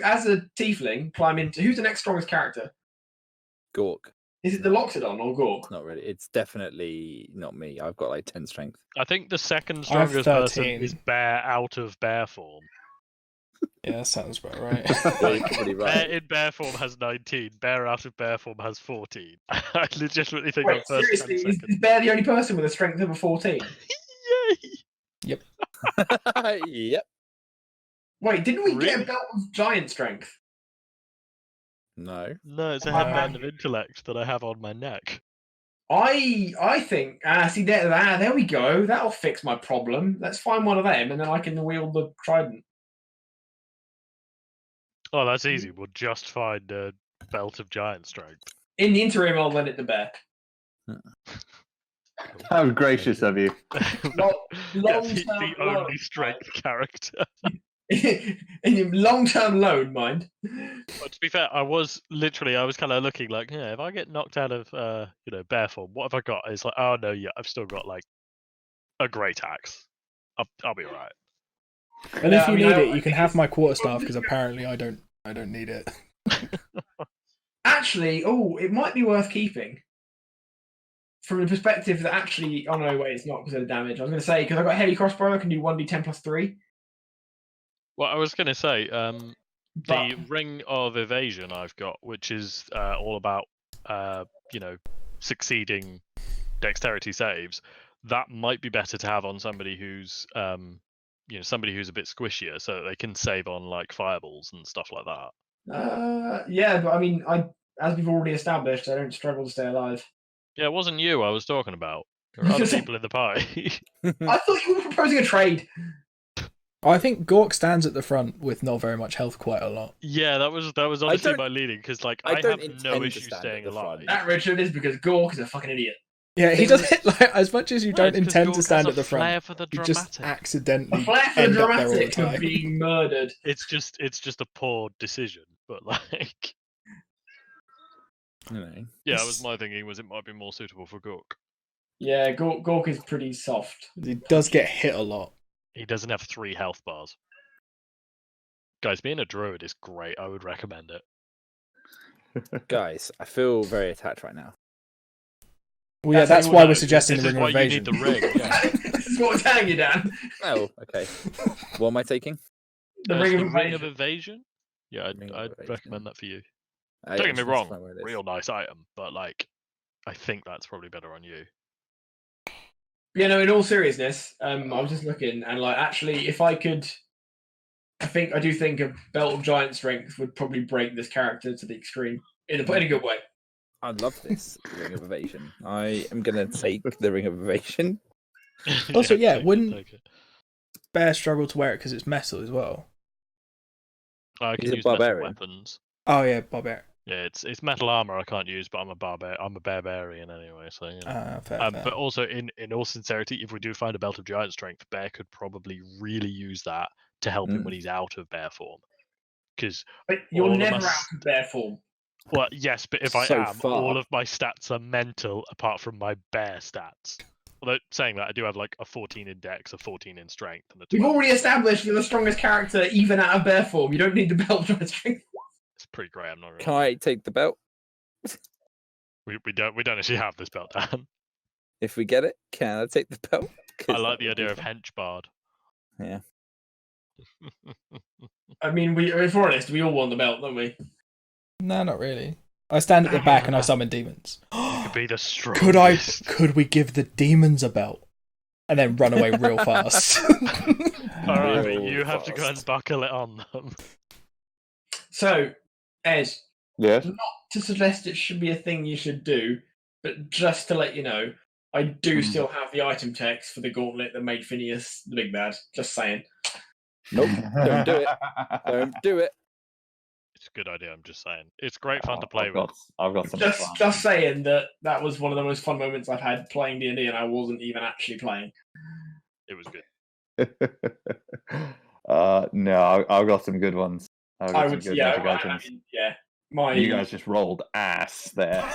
as a tiefling climb into who's the next strongest character? Gork. Is it the Loxodon or Gork? Not really. It's definitely not me. I've got like 10 strength. I think the second strongest person is bear out of bear form. Yeah, that sounds about right. Pretty right. Bear in bear form has 19. Bear out of bear form has 14. I legitimately think Wait, I'm first. seriously, is Bear the only person with a strength of a 14? Yay! Yep. Yep. Wait, didn't we get a belt of giant strength? No. No, it's a headband of intellect that I have on my neck. I think. See there we go. That'll fix my problem. Let's find one of them, and then I can wield the trident. Oh, that's easy. We'll just find a belt of giant strength. In the interim, I'll lend it to Bear. How gracious of you. The only strength character. In long-term loan, mind. But to be fair, I was kind of looking like, if I get knocked out of, bear form, what have I got? It's like, oh no, yeah, I've still got like a great axe. I'll be alright. And if you need it, you can have my quarterstaff because apparently I don't need it. Actually, it might be worth keeping. From the perspective that actually, oh no, wait, it's not because of the damage. I was going to say because I got heavy crossbow, I can do 1d10 plus 3. Well, I was going to say, the ring of evasion I've got, which is all about, succeeding dexterity saves. that might be better to have on somebody who's somebody who's a bit squishier, so that they can save on like fireballs and stuff like that. Yeah, but I mean, as we've already established, I don't struggle to stay alive. Yeah, it wasn't you I was talking about. There are other people in the party. I thought you were proposing a trade. I think Gork stands at the front with not very much health quite a lot. Yeah, that was honestly my leading, because like I have no issue staying alive. That, Richard, is because Gork is a fucking idiot. Yeah, he doesn't like as much as you don't intend to stand at the front. For the you just accidentally a flair for the end up there all the dramatic time. of being murdered. It's just a poor decision, but like, yeah, it was my thinking was it might be more suitable for Gork. Yeah, Gork is pretty soft. He does get hit a lot. He doesn't have 3 health bars. Guys, being a druid is great. I would recommend it. Guys, I feel very attached right now. Well, yeah, that's why we're suggesting the Ring of Evasion. This is why you need the ring. Yeah. This is what we're telling you, Dan. Oh, okay. What am I taking? The Ring of Evasion? Yeah, I'd recommend that for you. Don't get me wrong, real nice item, but like, I think that's probably better on you. Yeah, no, in all seriousness, I was just looking, and like, actually, if I could, I do think a Belt of Giant Strength would probably break this character to the extreme in a good way. I love this Ring of Evasion. I am going to take the Ring of Evasion. Also, wouldn't Bear struggle to wear it because it's metal as well? I can use metal weapons. Oh yeah, barbarian. Yeah, it's metal armor I can't use, but I'm a barbarian anyway. So you know. Fair. But also, in all sincerity, if we do find a Belt of Giant Strength, Bear could probably really use that to help him when he's out of bear form. Because you're never out of bear form. Well, yes, but if I am, all of my stats are mental apart from my bear stats. Although saying that, I do have like a 14 in Dex, a 14 in Strength, and a 12. We've already established you're the strongest character even out of bear form. You don't need the Belt of Giant Strength. It's pretty great. I'm not really. Can I take the belt? We don't actually have this belt, Dan. If we get it, can I take the belt? I like the idea of henchbard. Yeah. I mean, if we're honest, we all want the belt, don't we? No, not really. I stand at the back and I summon demons. You could be the strongest. Could we give the demons a belt and then run away real fast? Alright, you have to go and buckle it on them. So, Ed. Yes. Not to suggest it should be a thing you should do, but just to let you know, I do still have the item text for the gauntlet that made Phineas the big bad. Just saying. Nope, don't do it. Don't do it. It's a good idea. I'm just saying. It's great fun to play with. I've got some just saying that was one of the most fun moments I've had playing D&D, and I wasn't even actually playing. It was good. No, I've got some good ones. You guys just rolled ass there.